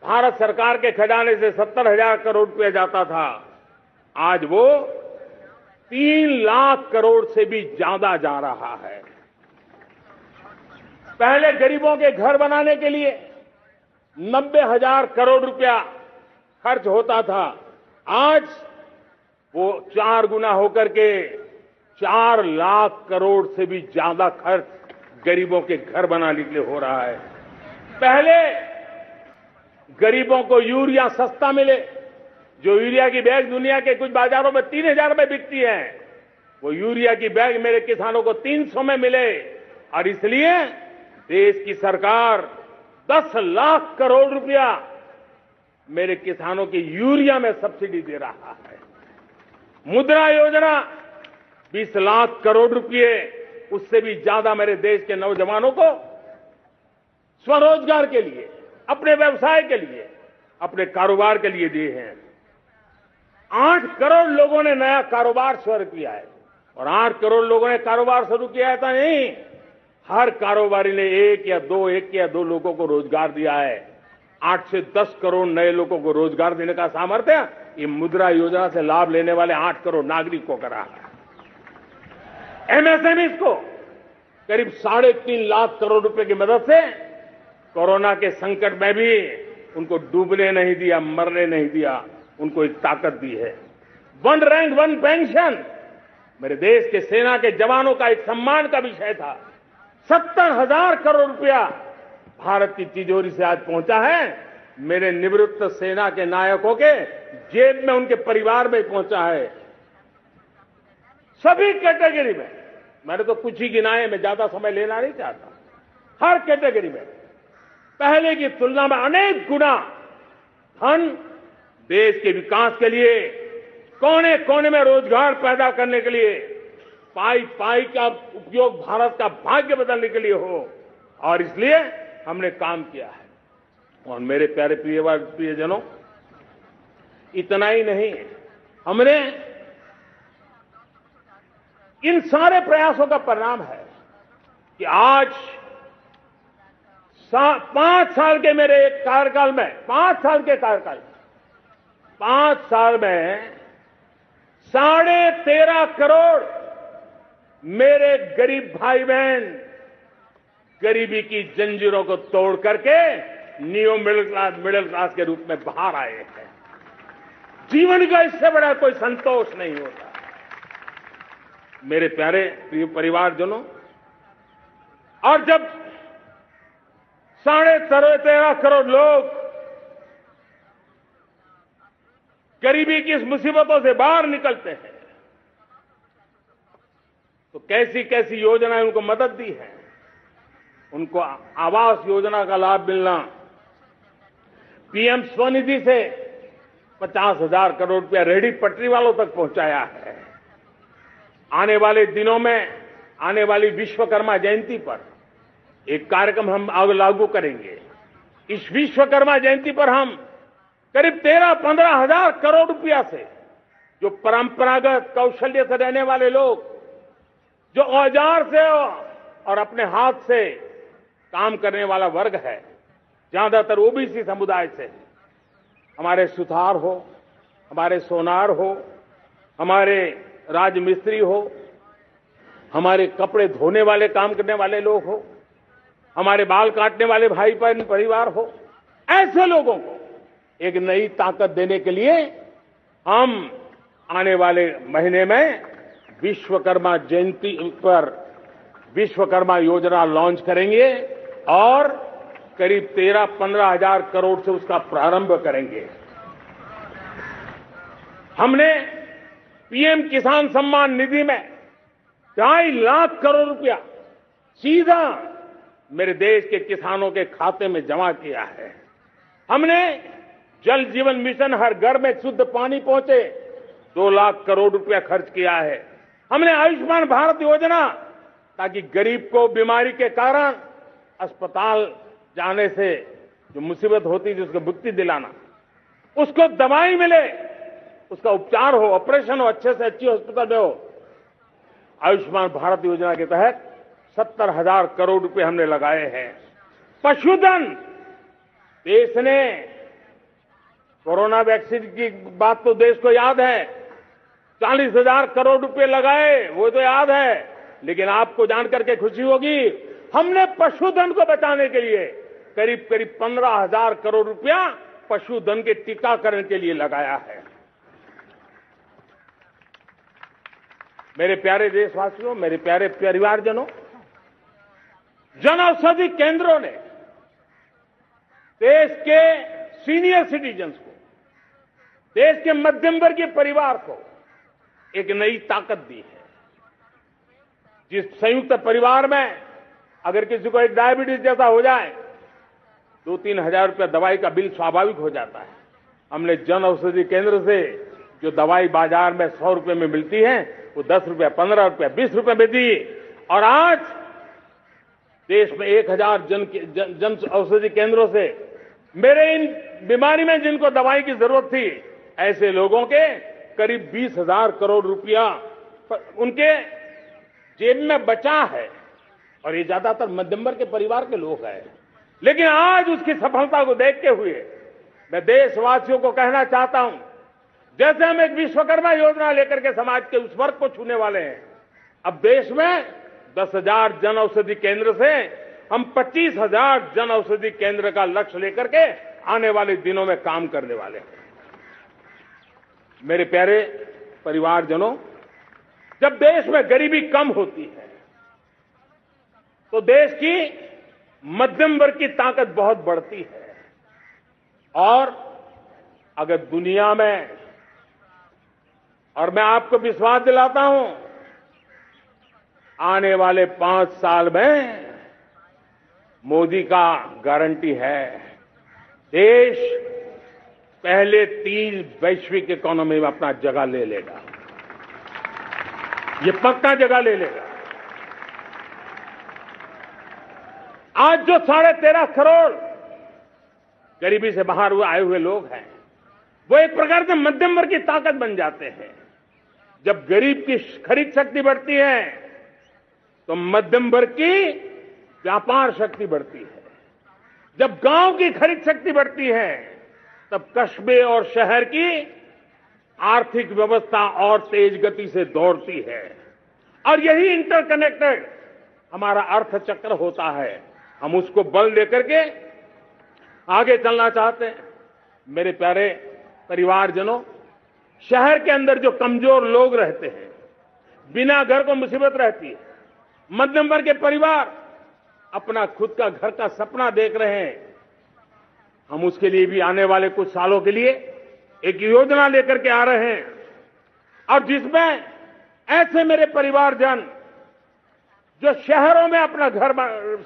भारत सरकार के खजाने से 70,000 करोड़ रुपया जाता था। आज वो 3 लाख करोड़ से भी ज्यादा जा रहा है। पहले गरीबों के घर बनाने के लिए 90,000 करोड़ रुपया खर्च होता था। आज वो 4 गुना होकर के 4 लाख करोड़ से भी ज्यादा खर्च गरीबों के घर बनाने के लिए हो रहा है। पहले गरीबों को यूरिया सस्ता मिले, जो यूरिया की बैग दुनिया के कुछ बाजारों में 3,000 में बिकती है, वो यूरिया की बैग मेरे किसानों को 300 में मिले। और इसलिए देश की सरकार 10 लाख करोड़ रुपया मेरे किसानों की यूरिया में सब्सिडी दे रहा है। मुद्रा योजना 20 लाख करोड़ रुपए, उससे भी ज्यादा मेरे देश के नौजवानों को स्वरोजगार के लिए, अपने व्यवसाय के लिए, अपने कारोबार के लिए दिए हैं। 8 करोड़ लोगों ने नया कारोबार शुरू किया है। और 8 करोड़ लोगों ने कारोबार शुरू किया है तो नहीं, हर कारोबारी ने एक या दो लोगों को रोजगार दिया है। 8 से 10 करोड़ नए लोगों को रोजगार देने का सामर्थ्य ये मुद्रा योजना से लाभ लेने वाले 8 करोड़ नागरिकों का रहा है। एमएसएमई को करीब 3.5 लाख करोड़ रुपए की मदद से कोरोना के संकट में भी उनको डूबने नहीं दिया, मरने नहीं दिया, उनको एक ताकत दी है। 1 रैंक 1 पेंशन मेरे देश के सेना के जवानों का एक सम्मान का विषय था। 70,000 करोड़ रुपया भारत की तिजोरी से आज पहुंचा है, मेरे निवृत्त सेना के नायकों के जेब में, उनके परिवार में पहुंचा है। सभी कैटेगरी में, मैंने तो कुछ ही गिनाए, मैं ज्यादा समय लेना नहीं चाहता। हर कैटेगरी में पहले की तुलना में अनेक गुना धन देश के विकास के लिए, कोने कोने में रोजगार पैदा करने के लिए, पाई पाई का उपयोग भारत का भाग्य बदलने के लिए हो, और इसलिए हमने काम किया है। और मेरे प्यारे प्रियजनों, इतना ही नहीं, हमने इन सारे प्रयासों का परिणाम है कि आज 5 साल के मेरे कार्यकाल में, 5 साल के कार्यकाल में, 5 साल में 13.5 करोड़ मेरे गरीब भाई बहन गरीबी की जंजीरों को तोड़ करके नियो मिडिल क्लास के रूप में बाहर आए हैं। जीवन का इससे बड़ा कोई संतोष नहीं होता। मेरे प्यारे प्रिय परिवारजनों, और जब 13.5 करोड़ लोग गरीबी की इस मुसीबतों से बाहर निकलते हैं, तो कैसी कैसी योजनाएं उनको मदद दी है। उनको आवास योजना का लाभ मिलना, पीएम स्वनिधि से 50,000 करोड़ रुपया रेहड़ी पटरी वालों तक पहुंचाया है। आने वाले दिनों में, आने वाली विश्वकर्मा जयंती पर एक कार्यक्रम हम लागू करेंगे। इस विश्वकर्मा जयंती पर हम करीब 13-15 हजार करोड़ रुपया से, जो परंपरागत कौशल्य से रहने वाले लोग, जो औजार से और अपने हाथ से काम करने वाला वर्ग है, ज्यादातर ओबीसी समुदाय से, हमारे सुथार हो, हमारे सोनार हो, हमारे राजमिस्त्री हो, हमारे कपड़े धोने वाले काम करने वाले लोग हो, हमारे बाल काटने वाले भाई बहन परिवार हो, ऐसे लोगों को एक नई ताकत देने के लिए हम आने वाले महीने में विश्वकर्मा जयंती पर विश्वकर्मा योजना लॉन्च करेंगे और करीब 13-15 हजार करोड़ से उसका प्रारंभ करेंगे। हमने पीएम किसान सम्मान निधि में 2.5 लाख करोड़ रुपया सीधा मेरे देश के किसानों के खाते में जमा किया है। हमने जल जीवन मिशन, हर घर में शुद्ध पानी पहुंचे, 2 लाख करोड़ रुपया खर्च किया है। हमने आयुष्मान भारत योजना, ताकि गरीब को बीमारी के कारण अस्पताल जाने से जो मुसीबत होती है, जिसको मुक्ति दिलाना, उसको दवाई मिले, उसका उपचार हो, ऑपरेशन हो, अच्छे से अच्छी हॉस्पिटल में हो। आयुष्मान भारत योजना के तहत 70,000 करोड़ रुपए हमने लगाए हैं। पशुधन, देश ने कोरोना वैक्सीन की बात तो देश को याद है, 40,000 करोड़ रुपए लगाए, वो तो याद है। लेकिन आपको जानकर के खुशी होगी, हमने पशुधन को बचाने के लिए करीब करीब 15,000 करोड़ रुपया पशुधन के टीकाकरण के लिए लगाया है। मेरे प्यारे देशवासियों, मेरे प्यारे परिवारजनों, जन औषधि केंद्रों ने देश के सीनियर सिटीजन्स को, देश के मध्यम वर्गीय परिवार को एक नई ताकत दी है। जिस संयुक्त परिवार में अगर किसी को एक डायबिटीज जैसा हो जाए, 2-3 हजार रुपया दवाई का बिल स्वाभाविक हो जाता है। हमने जन औषधि केंद्र से जो दवाई बाजार में 100 रुपए में मिलती है, वो 10 रुपया, 15 रुपया, 20 रुपए में दी। और आज देश में 1,000 जन औषधि केंद्रों से मेरे इन बीमारी में जिनको दवाई की जरूरत थी, ऐसे लोगों के करीब 20,000 करोड़ रुपया उनके जेब में बचा है। और ये ज्यादातर मध्यम वर्ग के परिवार के लोग हैं। लेकिन आज उसकी सफलता को देखते हुए मैं देशवासियों को कहना चाहता हूं, जैसे हम एक विश्वकर्मा योजना लेकर के समाज के उस वर्ग को छूने वाले हैं, अब देश में 10,000 जन औषधि केंद्र से हम 25,000 जन औषधि केंद्र का लक्ष्य लेकर के आने वाले दिनों में काम करने वाले हैं। मेरे प्यारे परिवारजनों, जब देश में गरीबी कम होती है तो देश की मध्यम वर्ग की ताकत बहुत बढ़ती है। और अगर दुनिया में, और मैं आपको विश्वास दिलाता हूं, आने वाले 5 साल में मोदी का गारंटी है, देश पहले 3 वैश्विक इकोनॉमी में अपना जगह ले लेगा। ये पक्का जगह ले लेगा। आज जो 13.5 करोड़ गरीबी से बाहर आए हुए लोग हैं, वो एक प्रकार से मध्यम वर्ग की ताकत बन जाते हैं। जब गरीब की खरीद शक्ति बढ़ती है तो मध्यम वर्ग की व्यापार शक्ति बढ़ती है। जब गांव की खरीद शक्ति बढ़ती है तब कस्बे और शहर की आर्थिक व्यवस्था और तेज गति से दौड़ती है। और यही इंटरकनेक्टेड हमारा अर्थचक्र होता है। हम उसको बल देकर के आगे चलना चाहते हैं। मेरे प्यारे परिवारजनों, शहर के अंदर जो कमजोर लोग रहते हैं, बिना घर को मुसीबत रहती है, मध्यम वर्ग के परिवार अपना खुद का घर का सपना देख रहे हैं, हम उसके लिए भी आने वाले कुछ सालों के लिए एक योजना लेकर के आ रहे हैं। और जिसमें ऐसे मेरे परिवारजन जो शहरों में अपना घर,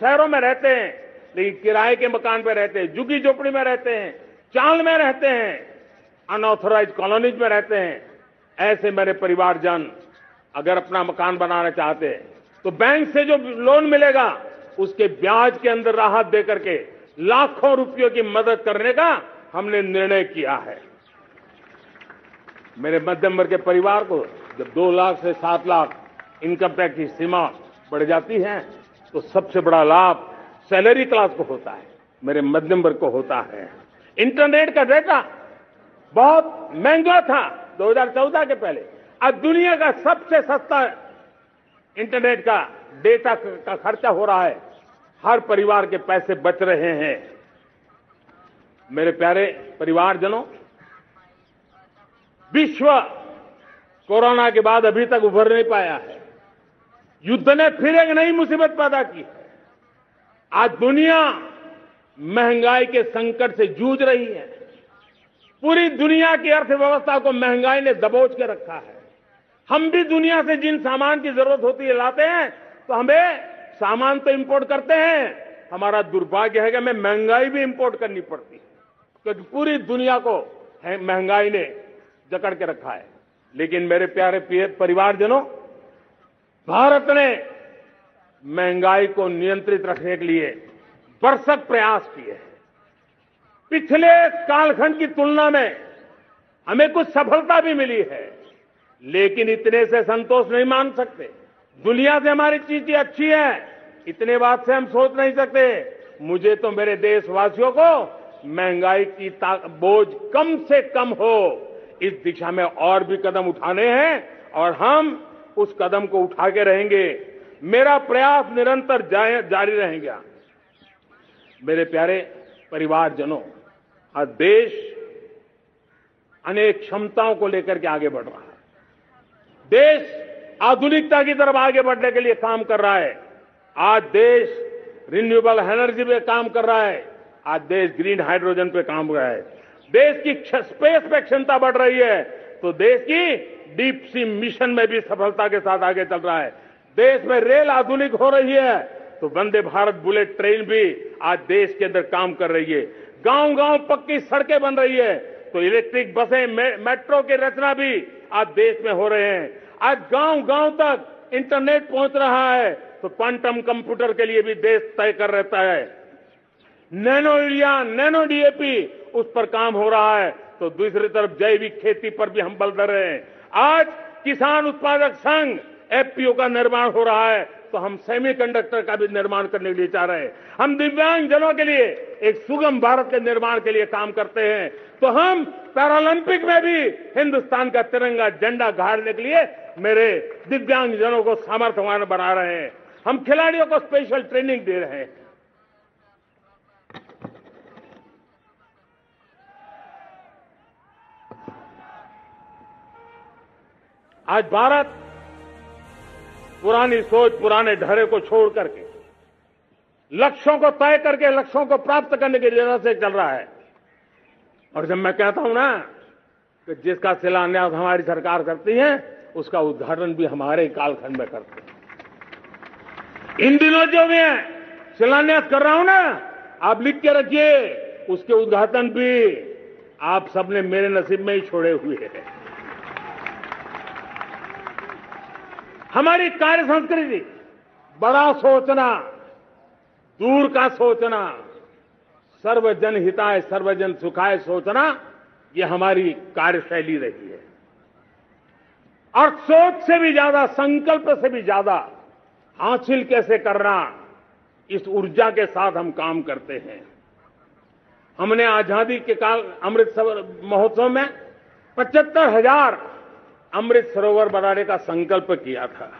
शहरों में रहते हैं लेकिन किराए के मकान पर रहते हैं, झुग्गी झोपड़ी में रहते हैं, चाल में रहते हैं, अनऑथराइज्ड कॉलोनीज में रहते हैं, ऐसे मेरे परिवारजन अगर अपना मकान बनाना चाहते हैं तो बैंक से जो लोन मिलेगा उसके ब्याज के अंदर राहत देकर के लाखों रुपयों की मदद करने का हमने निर्णय किया है। मेरे मध्यम वर्ग के परिवार को जब 2 लाख से 7 लाख इनकम टैक्स की सीमा बढ़ जाती है तो सबसे बड़ा लाभ सैलरी क्लास को होता है, मेरे मध्यम वर्ग को होता है। इंटरनेट का डेटा बहुत महंगा था 2014 के पहले, आज दुनिया का सबसे सस्ता इंटरनेट का डेटा का खर्चा हो रहा है। हर परिवार के पैसे बच रहे हैं। मेरे प्यारे परिवारजनों, विश्व कोरोना के बाद अभी तक उभर नहीं पाया है। युद्ध ने फिर एक नई मुसीबत पैदा की है। आज दुनिया महंगाई के संकट से जूझ रही है। पूरी दुनिया की अर्थव्यवस्था को महंगाई ने दबोच के रखा है। हम भी दुनिया से जिन सामान की जरूरत होती है लाते हैं, तो हमें सामान तो इंपोर्ट करते हैं। हमारा दुर्भाग्य है कि हमें महंगाई भी इंपोर्ट करनी पड़ती है, क्योंकि पूरी दुनिया को महंगाई ने जकड़ के रखा है। लेकिन मेरे प्यारे परिवारजनों, भारत ने महंगाई को नियंत्रित रखने के लिए भरसक प्रयास किए हैं। पिछले कालखंड की तुलना में हमें कुछ सफलता भी मिली है, लेकिन इतने से संतोष नहीं मान सकते। दुनिया से हमारी चीजें अच्छी है, इतने बात से हम सोच नहीं सकते। मुझे तो मेरे देशवासियों को महंगाई की बोझ कम से कम हो, इस दिशा में और भी कदम उठाने हैं और हम उस कदम को उठा के रहेंगे। मेरा प्रयास निरंतर जारी रहेगा। मेरे प्यारे परिवारजनों, आज देश अनेक क्षमताओं को लेकर के आगे बढ़ रहा है। देश आधुनिकता की तरफ आगे बढ़ने के लिए काम कर रहा है। आज देश रिन्यूएबल एनर्जी पे काम कर रहा है। आज देश ग्रीन हाइड्रोजन पे काम कर रहा है। देश की स्पेस पे क्षमता बढ़ रही है, तो देश की डीप सी मिशन में भी सफलता के साथ आगे चल रहा है। देश में रेल आधुनिक हो रही है, तो वंदे भारत बुलेट ट्रेन भी आज देश के अंदर काम कर रही है। गांव गांव पक्की सड़कें बन रही है, तो इलेक्ट्रिक बसें, मेट्रो की रचना भी आज देश में हो रहे हैं। आज गांव गांव तक इंटरनेट पहुंच रहा है, तो क्वांटम कंप्यूटर के लिए भी देश तय कर रहता है। नैनो यूरिया, नैनो डीएपी, उस पर काम हो रहा है, तो दूसरी तरफ जैविक खेती पर भी हम बल दे रहे हैं। आज किसान उत्पादक संघ एफपीओ का निर्माण हो रहा है, तो हम सेमीकंडक्टर का भी निर्माण करने के लिए चाह रहे हैं। हम दिव्यांग जनों के लिए एक सुगम भारत के निर्माण के लिए काम करते हैं, तो हम पैरालंपिक में भी हिंदुस्तान का तिरंगा झंडा गाड़ने के लिए मेरे दिव्यांग जनों को सामर्थ्यवान बना रहे हैं। हम खिलाड़ियों को स्पेशल ट्रेनिंग दे रहे हैं। आज भारत पुरानी सोच, पुराने ढर्रे को छोड़ करके लक्ष्यों को तय करके लक्ष्यों को प्राप्त करने की दिशा से चल रहा है। और जब मैं कहता हूं ना कि जिसका शिलान्यास हमारी सरकार करती है, उसका उद्घाटन भी हमारे कालखंड में करते हैं। इन दिनों जो मैं शिलान्यास कर रहा हूं ना, आप लिख के रखिए, उसके उद्घाटन भी आप सबने मेरे नसीब में ही छोड़े हुए हैं। हमारी कार्य संस्कृति बड़ा सोचना, दूर का सोचना, सर्वजन हिताय सर्वजन सुखाय सोचना, यह हमारी कार्यशैली रही है। और सोच से भी ज्यादा, संकल्प से भी ज्यादा हासिल कैसे करना, इस ऊर्जा के साथ हम काम करते हैं। हमने आजादी के काल अमृत महोत्सव में 75,000 अमृत सरोवर बनाने का संकल्प किया था।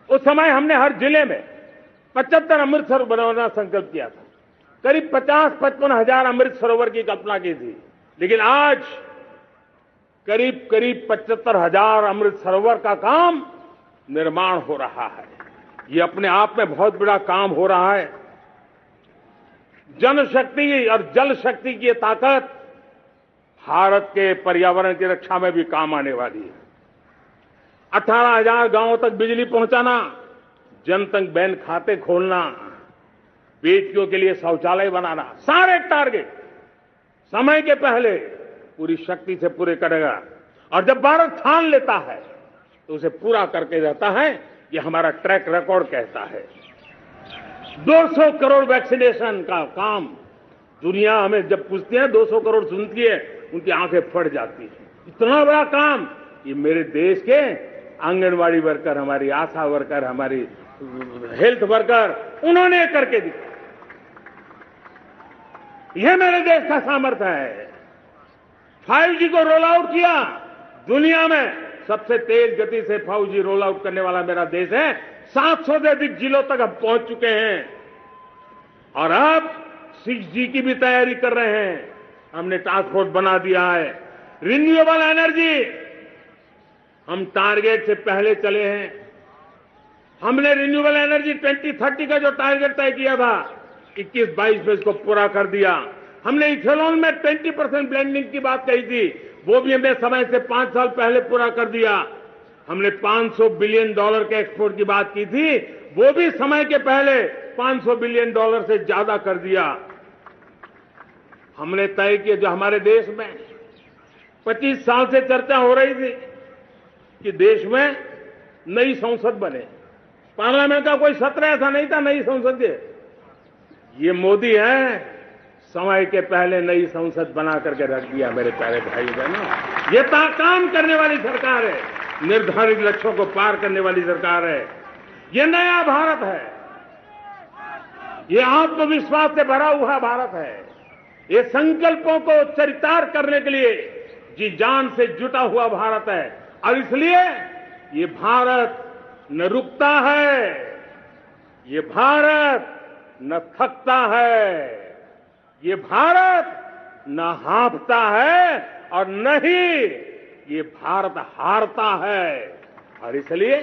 उस समय हमने हर जिले में 75 अमृत सरोवर बनाना संकल्प किया था। करीब 50-55 हजार अमृत सरोवर की कल्पना की थी, लेकिन आज करीब 75,000 अमृत सरोवर का काम निर्माण हो रहा है। ये अपने आप में बहुत बड़ा काम हो रहा है। जनशक्ति और जल शक्ति की ताकत भारत के पर्यावरण की रक्षा में भी काम आने वाली है। 18,000 गांवों तक बिजली पहुंचाना, जनधन बैंक खाते खोलना, बेटियों के लिए शौचालय बनाना, सारे टारगेट समय के पहले पूरी शक्ति से पूरे करेगा। और जब भारत ठान लेता है तो उसे पूरा करके रहता है। ये हमारा ट्रैक रिकॉर्ड कहता है। 200 करोड़ वैक्सीनेशन का काम, दुनिया हमें जब पूछती है 200 करोड़ सुनती है, उनकी आंखें फट जाती है। इतना बड़ा काम ये मेरे देश के आंगनवाड़ी वर्कर, हमारी आशा वर्कर, हमारी हेल्थ वर्कर, उन्होंने करके दिखाया। यह मेरे देश का सामर्थ्य है। 5G को रोल आउट किया, दुनिया में सबसे तेज गति से 5G रोल आउट करने वाला मेरा देश है। 700 से अधिक जिलों तक अब पहुंच चुके हैं और अब 6G की भी तैयारी कर रहे हैं। हमने टास्क फोर्स बना दिया है। रिन्यूएबल एनर्जी, हम टारगेट से पहले चले हैं। हमने रिन्यूएबल एनर्जी 2030 का जो टारगेट तय किया था, 21-22 में इसको पूरा कर दिया। हमने इथेनॉल में 20% ब्लेंडिंग की बात कही थी, वो भी हमने समय से 5 साल पहले पूरा कर दिया। हमने $500 बिलियन के एक्सपोर्ट की बात की थी, वो भी समय के पहले $500 बिलियन से ज्यादा कर दिया। हमने तय किया, जो हमारे देश में 25 साल से चर्चा हो रही थी कि देश में नई संसद बने, पार्लियामेंट का कोई सत्र ऐसा नहीं था नई संसद के। ये मोदी है, समय के पहले नई संसद बना करके रख दिया। मेरे प्यारे भाई बहनों, ये काम करने वाली सरकार है, निर्धारित लक्ष्यों को पार करने वाली सरकार है। ये नया भारत है, ये आत्मविश्वास से भरा हुआ भारत है, ये संकल्पों को चरितार्थ करने के लिए जी जान से जुटा हुआ भारत है। और इसलिए ये भारत न रुकता है, ये भारत न थकता है, ये भारत न हाँफता है और न ही ये भारत हारता है। और इसलिए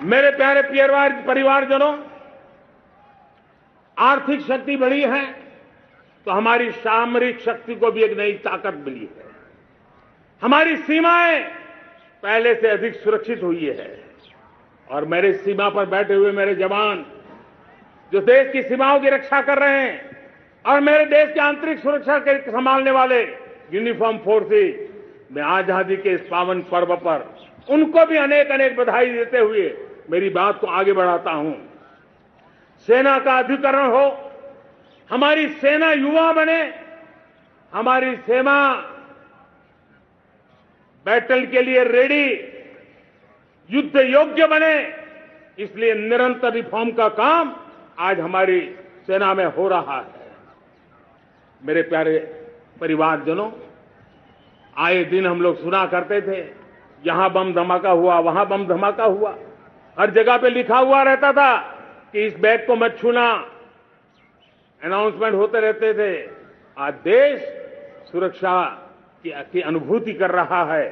मेरे प्यारे परिवारजनों, आर्थिक शक्ति बढ़ी है तो हमारी सामरिक शक्ति को भी एक नई ताकत मिली है। हमारी सीमाएं पहले से अधिक सुरक्षित हुई है और मेरे सीमा पर बैठे हुए मेरे जवान जो देश की सीमाओं की रक्षा कर रहे हैं और मेरे देश की आंतरिक सुरक्षा के संभालने वाले यूनिफॉर्म फोर्सेस, मैं आजादी के इस पावन पर्व पर उनको भी अनेक अनेक बधाई देते हुए मेरी बात को आगे बढ़ाता हूं। सेना का अधिकरण हो, हमारी सेना युवा बने, हमारी सेना बैटल के लिए रेडी, युद्ध योग्य बने, इसलिए निरंतर रिफॉर्म का काम आज हमारी सेना में हो रहा है। मेरे प्यारे परिवारजनों, आए दिन हम लोग सुना करते थे, यहां बम धमाका हुआ, वहां बम धमाका हुआ, हर जगह पे लिखा हुआ रहता था कि इस बैग को मत छूना, अनाउंसमेंट होते रहते थे। आज देश सुरक्षा की अनुभूति कर रहा है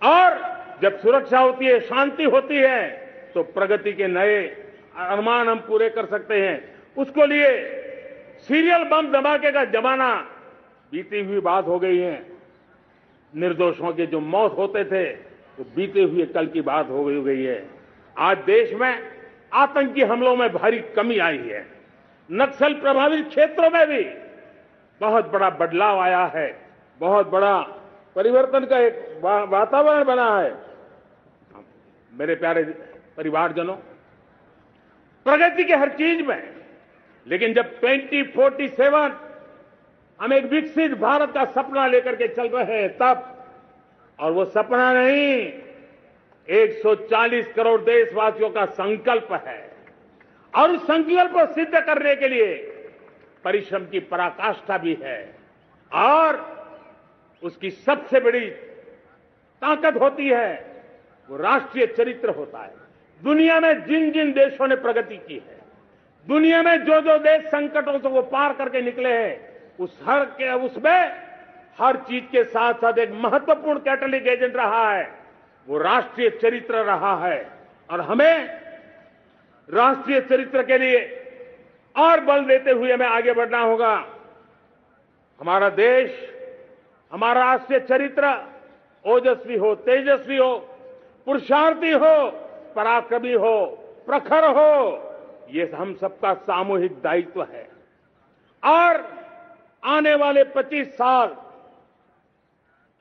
और जब सुरक्षा होती है, शांति होती है, तो प्रगति के नए अरमान हम पूरे कर सकते हैं। उसको लिए सीरियल बम धमाके का जमाना बीती हुई बात हो गई है। निर्दोषों के जो मौत होते थे तो बीते हुए कल की बात हो गई है। आज देश में आतंकी हमलों में भारी कमी आई है। नक्सल प्रभावित क्षेत्रों में भी बहुत बड़ा बदलाव आया है, बहुत बड़ा परिवर्तन का एक वातावरण बना है। मेरे प्यारे परिवारजनों, प्रगति के हर चीज में, लेकिन जब 2047 हम एक विकसित भारत का सपना लेकर के चल रहे हैं तब, और वो सपना नहीं, 140 करोड़ देशवासियों का संकल्प है और उस संकल्प को सिद्ध करने के लिए परिश्रम की पराकाष्ठा भी है। और उसकी सबसे बड़ी ताकत होती है वो राष्ट्रीय चरित्र होता है। दुनिया में जिन जिन देशों ने प्रगति की है, दुनिया में जो जो देश संकटों से वो पार करके निकले हैं, उसमें हर चीज के साथ साथ एक महत्वपूर्ण कैटलिक एजेंट रहा है, वो राष्ट्रीय चरित्र रहा है। और हमें राष्ट्रीय चरित्र के लिए और बल देते हुए हमें आगे बढ़ना होगा। हमारा देश, हमारा राष्ट्रीय चरित्र ओजस्वी हो, तेजस्वी हो, पुरुषार्थी हो, पराक्रमी हो, प्रखर हो, ये हम सबका सामूहिक दायित्व है। और आने वाले 25 साल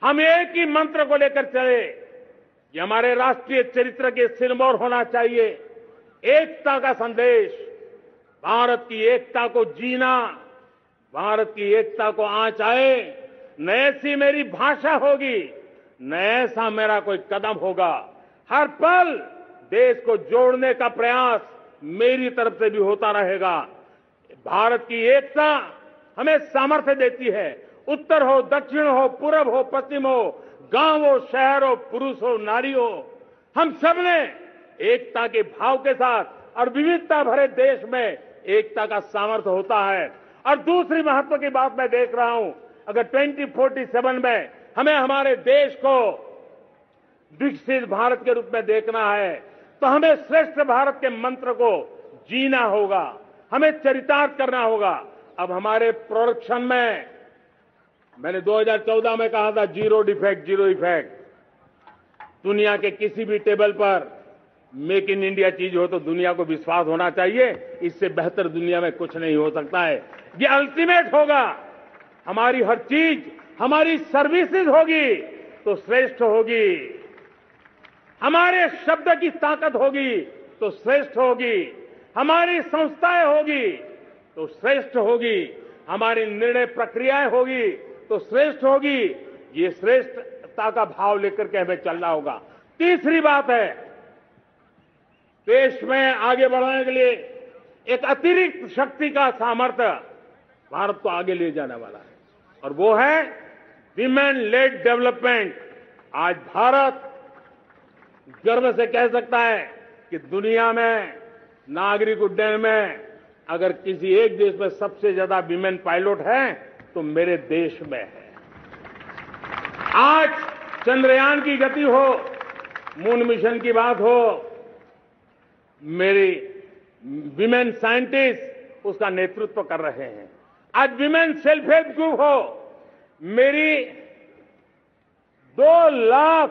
हम एक ही मंत्र को लेकर चले कि हमारे राष्ट्रीय चरित्र के सिरमौर होना चाहिए एकता का संदेश। भारत की एकता को जीना, भारत की एकता को आंच आए, न ऐसी मेरी भाषा होगी, न ऐसा मेरा कोई कदम होगा। हर पल देश को जोड़ने का प्रयास मेरी तरफ से भी होता रहेगा। भारत की एकता हमें सामर्थ्य देती है। उत्तर हो, दक्षिण हो, पूरब हो, पश्चिम हो, गांव हो, शहर हो, पुरुष हो, नारी हो, हम सब ने एकता के भाव के साथ और विविधता भरे देश में एकता का सामर्थ्य होता है। और दूसरी महत्व की बात मैं देख रहा हूं, अगर 2047 में हमें हमारे देश को विकसित भारत के रूप में देखना है तो हमें श्रेष्ठ भारत के मंत्र को जीना होगा, हमें चरितार्थ करना होगा। अब हमारे प्रोडक्शन में, मैंने 2014 में कहा था जीरो डिफेक्ट, जीरो इफेक्ट। दुनिया के किसी भी टेबल पर मेक इन इंडिया चीज हो तो दुनिया को विश्वास होना चाहिए, इससे बेहतर दुनिया में कुछ नहीं हो सकता है। ये अल्टीमेट होगा। हमारी हर चीज, हमारी सर्विसेज होगी तो श्रेष्ठ होगी, हमारे शब्द की ताकत होगी तो श्रेष्ठ होगी, हमारी संस्थाएं होगी तो श्रेष्ठ होगी, हमारी निर्णय प्रक्रियाएं होगी तो श्रेष्ठ होगी। ये श्रेष्ठता का भाव लेकर के हमें चलना होगा। तीसरी बात है, देश में आगे बढ़ाने के लिए एक अतिरिक्त शक्ति का सामर्थ्य भारत को आगे ले जाने वाला है, और वो है विमेन लेड डेवलपमेंट। आज भारत गर्व से कह सकता है कि दुनिया में नागरिक उड्डयन में अगर किसी एक देश में सबसे ज्यादा विमेन पायलट है तो मेरे देश में है। आज चंद्रयान की गति हो, मून मिशन की बात हो, मेरी विमेन साइंटिस्ट उसका नेतृत्व कर रहे हैं। आज विमेन सेल्फ हेल्प ग्रुप हो, मेरी 2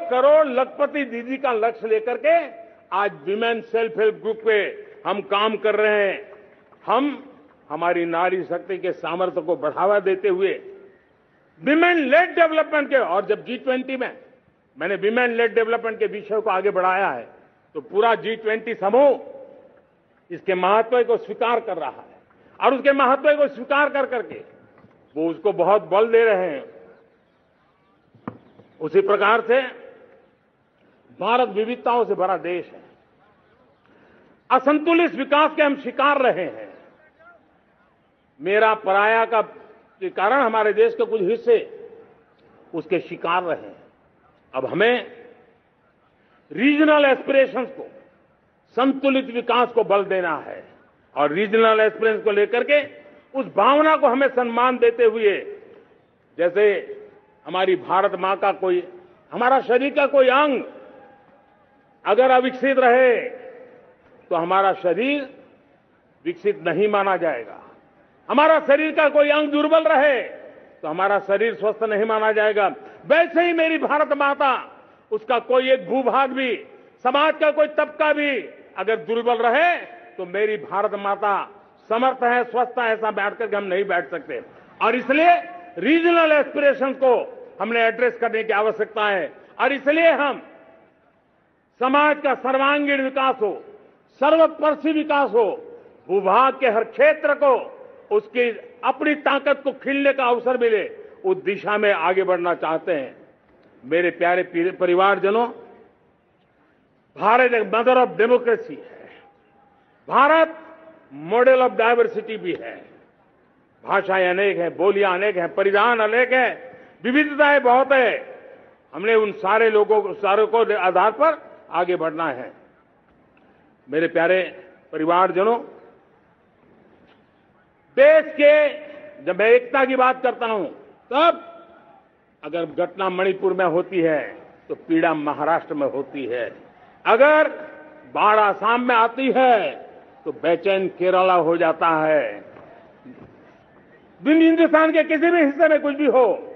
करोड़ लखपति दीदी का लक्ष्य लेकर के आज विमेन सेल्फ हेल्प ग्रुप पे हम काम कर रहे हैं। हम हमारी नारी शक्ति के सामर्थ्य को बढ़ावा देते हुए विमेन लेड डेवलपमेंट के, और जब G20 में मैंने विमेन लेड डेवलपमेंट के विषय को आगे बढ़ाया है तो पूरा G20 समूह इसके महत्व को स्वीकार कर रहा है, और उसके महत्व को स्वीकार कर करके वो उसको बहुत बल दे रहे हैं। उसी प्रकार से भारत विविधताओं से भरा देश है। असंतुलित विकास के हम शिकार रहे हैं। मेरा पराया का के कारण हमारे देश के कुछ हिस्से उसके शिकार रहे हैं। अब हमें रीजनल एस्पिरेशंस को, संतुलित विकास को बल देना है, और रीजनल एस्पिरेशंस को लेकर के उस भावना को हमें सम्मान देते हुए, जैसे हमारी भारत मां का कोई, हमारा शरीर का कोई अंग अगर अविकसित रहे तो हमारा शरीर विकसित नहीं माना जाएगा। हमारा शरीर का कोई अंग दुर्बल रहे तो हमारा शरीर स्वस्थ नहीं माना जाएगा। वैसे ही मेरी भारत माता, उसका कोई एक भूभाग भी, समाज का कोई तबका भी अगर दुर्बल रहे तो मेरी भारत माता समर्थ है, स्वस्थ है, ऐसा बैठ करके हम नहीं बैठ सकते। और इसलिए रीजनल एस्पिरेशन को हमने एड्रेस करने की आवश्यकता है, और इसलिए हम समाज का सर्वांगीण विकास हो, सर्वस्पर्शी विकास हो, भूभाग के हर क्षेत्र को उसकी अपनी ताकत को खिलने का अवसर मिले, उस दिशा में आगे बढ़ना चाहते हैं। मेरे प्यारे परिवारजनों, भारत एक मदर ऑफ डेमोक्रेसी है। भारत मॉडल ऑफ डायवर्सिटी भी है। भाषाएं अनेक हैं, बोलियां अनेक हैं, परिधान अनेक हैं, विविधताएं बहुत है। हमने उन सारे लोगों को आधार पर आगे बढ़ना है। मेरे प्यारे परिवारजनों, देश के जब मैं एकता की बात करता हूं, तब अगर घटना मणिपुर में होती है तो पीड़ा महाराष्ट्र में होती है। अगर बाढ़ आसाम में आती है तो बेचैन केरला हो जाता है। हिंदुस्तान के किसी भी हिस्से में कुछ भी हो,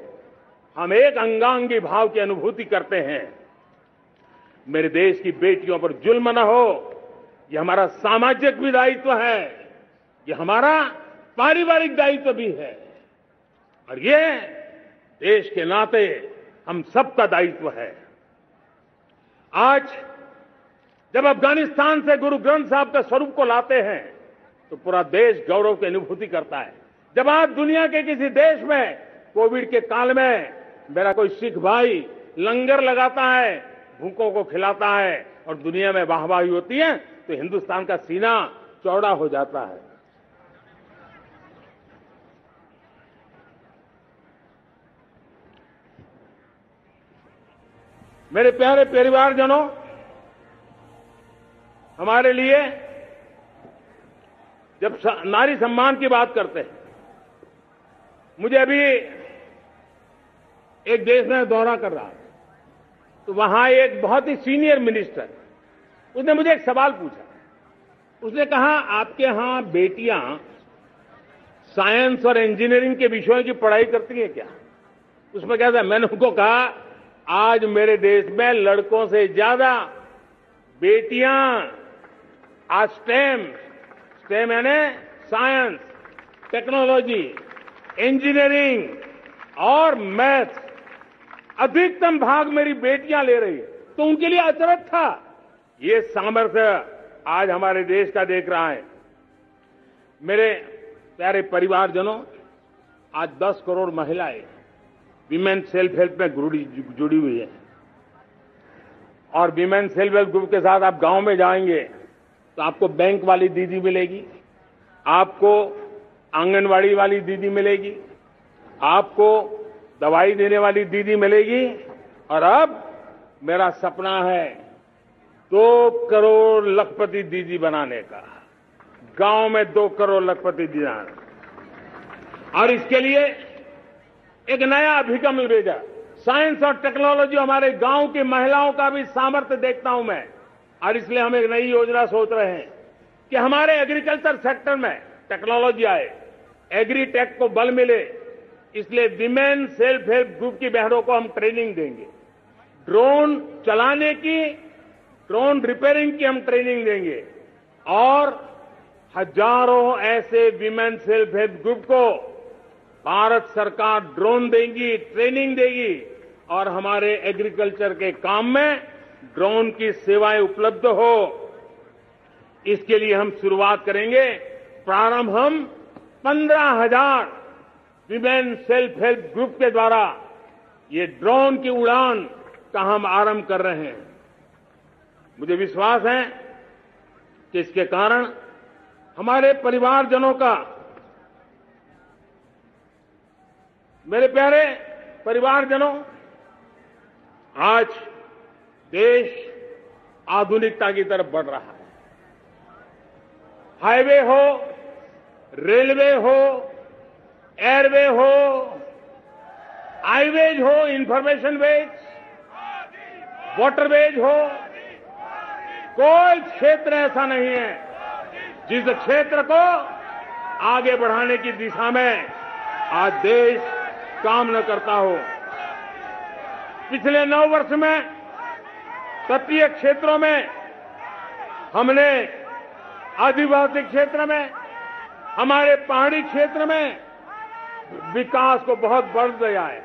हम एक अंगांगी भाव की अनुभूति करते हैं। मेरे देश की बेटियों पर जुल्म न हो, यह हमारा सामाजिक भी दायित्व है, यह हमारा पारिवारिक दायित्व भी है, और ये देश के नाते हम सबका दायित्व है। आज जब अफगानिस्तान से गुरु ग्रंथ साहब के स्वरूप को लाते हैं तो पूरा देश गौरव की अनुभूति करता है। जब आज दुनिया के किसी देश में कोविड के काल में मेरा कोई सिख भाई लंगर लगाता है, भूखों को खिलाता है और दुनिया में वाहवाही होती है, तो हिंदुस्तान का सीना चौड़ा हो जाता है। मेरे प्यारे परिवारजनों, हमारे लिए जब नारी सम्मान की बात करते हैं, मुझे अभी एक देश में दौरा कर रहा था, तो वहां एक बहुत ही सीनियर मिनिस्टर, उसने मुझे एक सवाल पूछा। उसने कहा, आपके यहां बेटियां साइंस और इंजीनियरिंग के विषयों की पढ़ाई करती हैं क्या? उसमें क्या था? मैंने उनको कहा, आज मेरे देश में लड़कों से ज्यादा बेटियां आज स्टेम यानी साइंस, टेक्नोलॉजी, इंजीनियरिंग और मैथ, अधिकतम भाग मेरी बेटियां ले रही है। तो उनके लिए अचरज था। ये सामर्थ्य आज हमारे देश का देख रहा है। मेरे प्यारे परिवारजनों, आज 10 करोड़ महिलाएं विमेन सेल्फ हेल्प में जुड़ी हुई है। और विमेन सेल्फ हेल्प ग्रुप के साथ आप गांव में जाएंगे तो आपको बैंक वाली दीदी मिलेगी, आपको आंगनवाड़ी वाली दीदी मिलेगी, आपको दवाई देने वाली दीदी मिलेगी। और अब मेरा सपना है 2 करोड़ लखपति दीदी बनाने का, गांव में 2 करोड़ लखपति दीदी। और इसके लिए एक नया अभिगम भेजा। साइंस और टेक्नोलॉजी, हमारे गांव की महिलाओं का भी सामर्थ्य देखता हूं मैं, और इसलिए हम एक नई योजना सोच रहे हैं कि हमारे एग्रीकल्चर सेक्टर में टेक्नोलॉजी आए, एग्रीटेक को बल मिले। इसलिए विमेन सेल्फ हेल्प ग्रुप की बहनों को हम ट्रेनिंग देंगे, ड्रोन चलाने की, ड्रोन रिपेयरिंग की हम ट्रेनिंग देंगे, और हजारों ऐसे विमेन सेल्फ हेल्प ग्रुप को भारत सरकार ड्रोन देगी, ट्रेनिंग देगी, और हमारे एग्रीकल्चर के काम में ड्रोन की सेवाएं उपलब्ध हो। इसके लिए हम शुरुआत करेंगे। प्रारंभ हम 15,000 विमेन सेल्फ हेल्प ग्रुप के द्वारा ये ड्रोन की उड़ान का हम आरंभ कर रहे हैं। मुझे विश्वास है कि इसके कारण हमारे परिवारजनों का, मेरे प्यारे परिवारजनों, आज देश आधुनिकता की तरफ बढ़ रहा है। हाईवे हो, रेलवे हो, एयरवे हो, हाईवेज हो, इंफॉर्मेशन वेज, वाटरवेज हो, कोई क्षेत्र ऐसा नहीं है जिस क्षेत्र को आगे बढ़ाने की दिशा में आज देश काम न करता हो। पिछले 9 वर्ष में तटीय क्षेत्रों में हमने, आदिवासी क्षेत्र में, हमारे पहाड़ी क्षेत्र में विकास को बहुत बढ़ दिया है।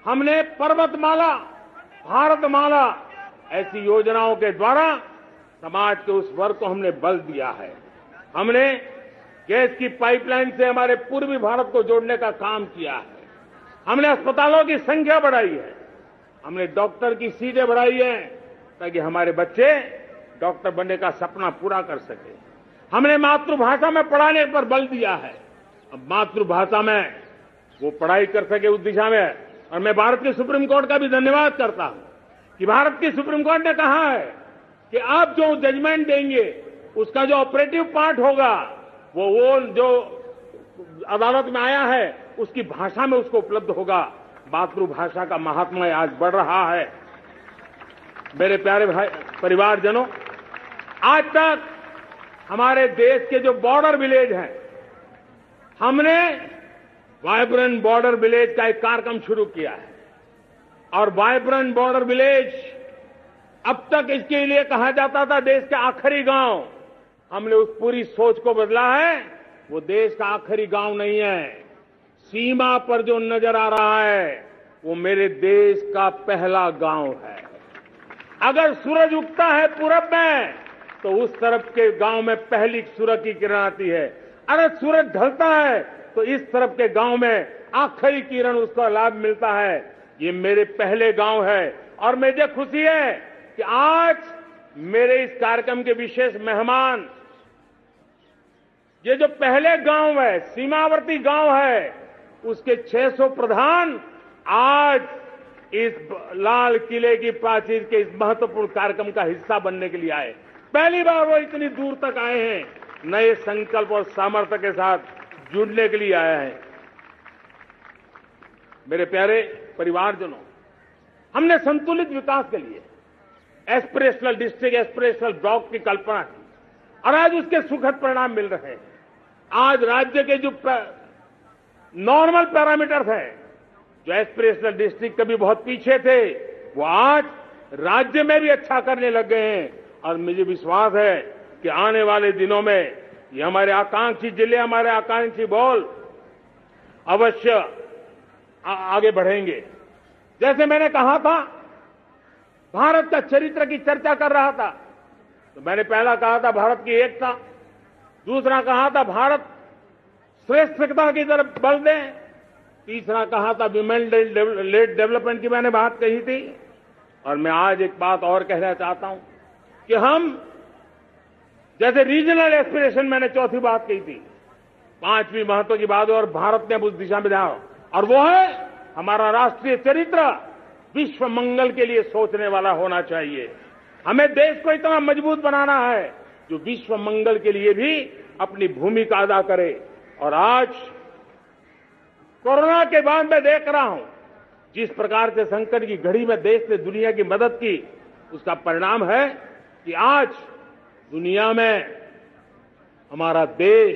हमने पर्वतमाला, भारतमाला ऐसी योजनाओं के द्वारा समाज के उस वर्ग को हमने बल दिया है। हमने गैस की पाइपलाइन से हमारे पूर्वी भारत को जोड़ने का काम किया है। हमने अस्पतालों की संख्या बढ़ाई है, हमने डॉक्टर की सीटें बढ़ाई है ताकि हमारे बच्चे डॉक्टर बनने का सपना पूरा कर सके। हमने मातृभाषा में पढ़ाने पर बल दिया है, अब मातृभाषा में वो पढ़ाई कर सके उस दिशा में। और मैं भारत के सुप्रीम कोर्ट का भी धन्यवाद करता हूं कि भारत की सुप्रीम कोर्ट ने कहा है कि आप जो जजमेंट देंगे उसका जो ऑपरेटिव पार्ट होगा वो जो अदालत में आया है उसकी भाषा में उसको उपलब्ध होगा। मातृभाषा का महात्म्य आज बढ़ रहा है। मेरे प्यारे भाई परिवारजनों, आज तक हमारे देश के जो बॉर्डर विलेज हैं, हमने वाइब्रेंट बॉर्डर विलेज का एक कार्यक्रम शुरू किया है। और वाइब्रेंट बॉर्डर विलेज अब तक इसके लिए कहा जाता था देश का आखिरी गांव। हमने उस पूरी सोच को बदला है, वो देश का आखिरी गांव नहीं है। सीमा पर जो नजर आ रहा है वो मेरे देश का पहला गांव है। अगर सूरज उगता है पूरब में तो उस तरफ के गांव में पहली सूरज की किरण आती है। अगर सूरज ढलता है तो इस तरफ के गांव में आखिरी किरण उसका लाभ मिलता है। ये मेरे पहले गांव है और मुझे खुशी है कि आज मेरे इस कार्यक्रम के विशेष मेहमान, ये जो पहले गांव है, सीमावर्ती गांव है, उसके 600 प्रधान आज इस लाल किले की प्राचीर के इस महत्वपूर्ण कार्यक्रम का हिस्सा बनने के लिए आए। पहली बार वो इतनी दूर तक आए हैं, नए संकल्प और सामर्थ्य के साथ जुड़ने के लिए आया है। मेरे प्यारे परिवारजनों, हमने संतुलित विकास के लिए एस्पिरेशनल डिस्ट्रिक्ट, एस्पिरेशनल ब्लॉक की कल्पना की और आज उसके सुखद परिणाम मिल रहे हैं। आज राज्य के जो नॉर्मल पैरामीटर्स हैं, जो एस्पिरेशनल डिस्ट्रिक्ट कभी बहुत पीछे थे, वो आज राज्य में भी अच्छा करने लग गए हैं। और मुझे विश्वास है कि आने वाले दिनों में ये हमारे आकांक्षी जिले, हमारे आकांक्षी बॉल अवश्य आगे बढ़ेंगे। जैसे मैंने कहा था, भारत का चरित्र की चर्चा कर रहा था, तो मैंने पहला कहा था भारत की एकता, दूसरा कहा था भारत श्रेष्ठता की तरफ बल दें, तीसरा कहा था विमेन लेड डेवलपमेंट की मैंने बात कही थी। और मैं आज एक बात और कहना चाहता हूं कि हम जैसे रीजनल एस्पिरेशन मैंने चौथी बात कही थी, पांचवी महत्व की बात और भारत ने उस दिशा में ध्यान, और वो है हमारा राष्ट्रीय चरित्र विश्व मंगल के लिए सोचने वाला होना चाहिए। हमें देश को इतना मजबूत बनाना है जो विश्व मंगल के लिए भी अपनी भूमिका अदा करे। और आज कोरोना के बाद मैं देख रहा हूं जिस प्रकार से संकट की घड़ी में देश ने दुनिया की मदद की, उसका परिणाम है कि आज दुनिया में हमारा देश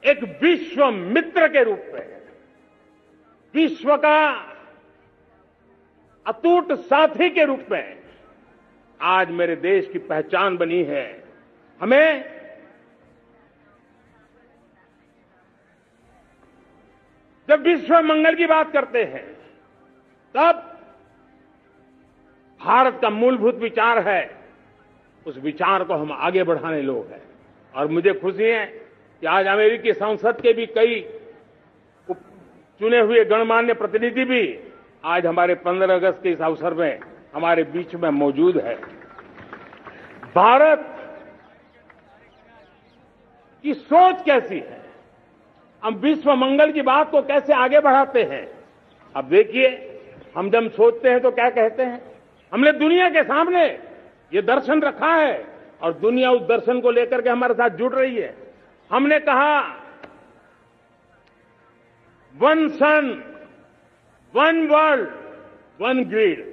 एक विश्व मित्र के रूप में, विश्व का अटूट साथी के रूप में आज मेरे देश की पहचान बनी है। हमें जब विश्व मंगल की बात करते हैं तब भारत का मूलभूत विचार है, उस विचार को हम आगे बढ़ाने लोग हैं। और मुझे खुशी है कि आज अमेरिकी संसद के भी कई चुने हुए गणमान्य प्रतिनिधि भी आज हमारे 15 अगस्त के इस अवसर में हमारे बीच में मौजूद है। भारत की सोच कैसी है, हम विश्व मंगल की बात को कैसे आगे बढ़ाते हैं। अब देखिए, हम जब सोचते हैं तो क्या कहते हैं, हमने दुनिया के सामने ये दर्शन रखा है और दुनिया उस दर्शन को लेकर के हमारे साथ जुड़ रही है। हमने कहा one sun, one world, one grid.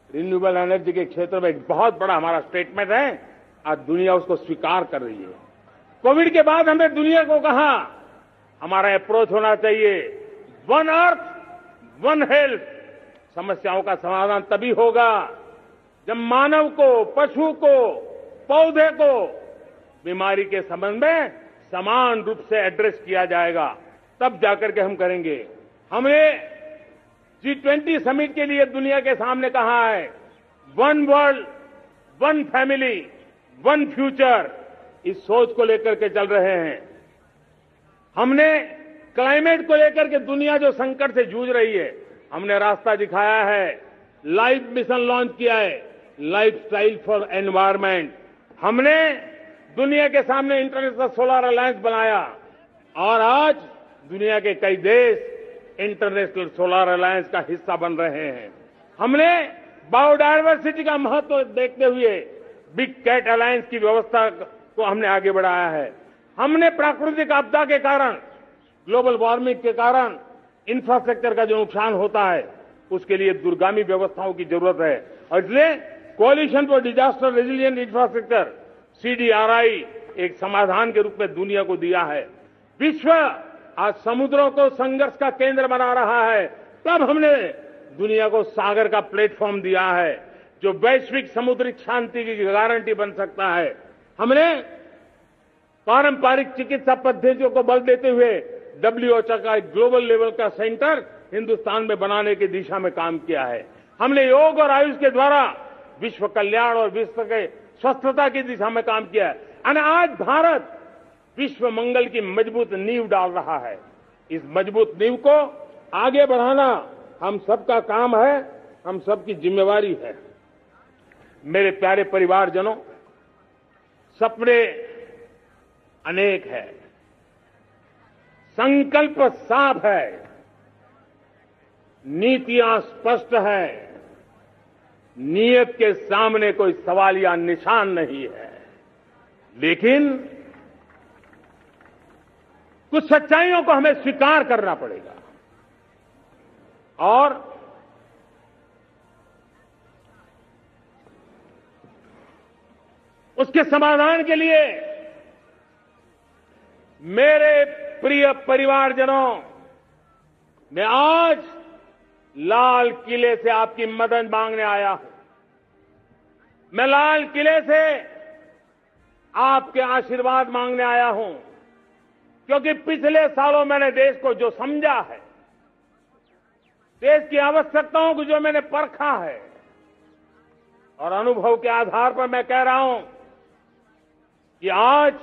Renewable energy के क्षेत्र में एक बहुत बड़ा हमारा स्टेटमेंट है, आज दुनिया उसको स्वीकार कर रही है। कोविड के बाद हमने दुनिया को कहा हमारा अप्रोच होना चाहिए वन अर्थ, वन हेल्थ। समस्याओं का समाधान तभी होगा जब मानव को, पशु को, पौधे को बीमारी के संबंध में समान रूप से एड्रेस किया जाएगा, तब जाकर के हम करेंगे। हमने G20 समिट के लिए दुनिया के सामने कहा है one world, one family, one future. इस सोच को लेकर के चल रहे हैं। हमने क्लाइमेट को लेकर के दुनिया जो संकट से जूझ रही है, हमने रास्ता दिखाया है, लाइफ मिशन लॉन्च किया है, लाइफ स्टाइल फॉर एनवायरमेंट। हमने दुनिया के सामने इंटरनेशनल सोलर अलायंस बनाया और आज दुनिया के कई देश इंटरनेशनल सोलर अलायंस का हिस्सा बन रहे हैं। हमने बायोडायवर्सिटी का महत्व देखते हुए बिग कैट अलायंस की व्यवस्था को हमने आगे बढ़ाया है। हमने प्राकृतिक आपदा के कारण, ग्लोबल वार्मिंग के कारण इंफ्रास्ट्रक्चर का जो नुकसान होता है, उसके लिए दूरगामी व्यवस्थाओं की जरूरत है। और इसलिए coalition for disaster resilient infrastructure, CDRI, एक समाधान के रूप में दुनिया को दिया है। विश्व आज समुद्रों को संघर्ष का केंद्र बना रहा है, तब हमने दुनिया को सागर का प्लेटफॉर्म दिया है जो वैश्विक समुद्री शांति की गारंटी बन सकता है। हमने पारंपरिक चिकित्सा पद्धतियों को बल देते हुए WHO का एक ग्लोबल लेवल का सेंटर हिंदुस्तान में बनाने की दिशा में काम किया है। हमने योग और आयुष के द्वारा विश्व कल्याण और विश्व के स्वस्थता की दिशा में काम किया है। और आज भारत विश्व मंगल की मजबूत नींव डाल रहा है। इस मजबूत नींव को आगे बढ़ाना हम सबका काम है, हम सबकी जिम्मेवारी है। मेरे प्यारे परिवारजनों, सपने अनेक है, संकल्प साफ है, नीतियां स्पष्ट है, नियत के सामने कोई सवाल या निशान नहीं है। लेकिन कुछ सच्चाइयों को हमें स्वीकार करना पड़ेगा और उसके समाधान के लिए मेरे प्रिय परिवारजनों, मैं आज लाल किले से आपकी मदद मांगने आया हूं। मैं लाल किले से आपके आशीर्वाद मांगने आया हूं, क्योंकि पिछले सालों मैंने देश को जो समझा है, देश की आवश्यकताओं को जो मैंने परखा है, और अनुभव के आधार पर मैं कह रहा हूं कि आज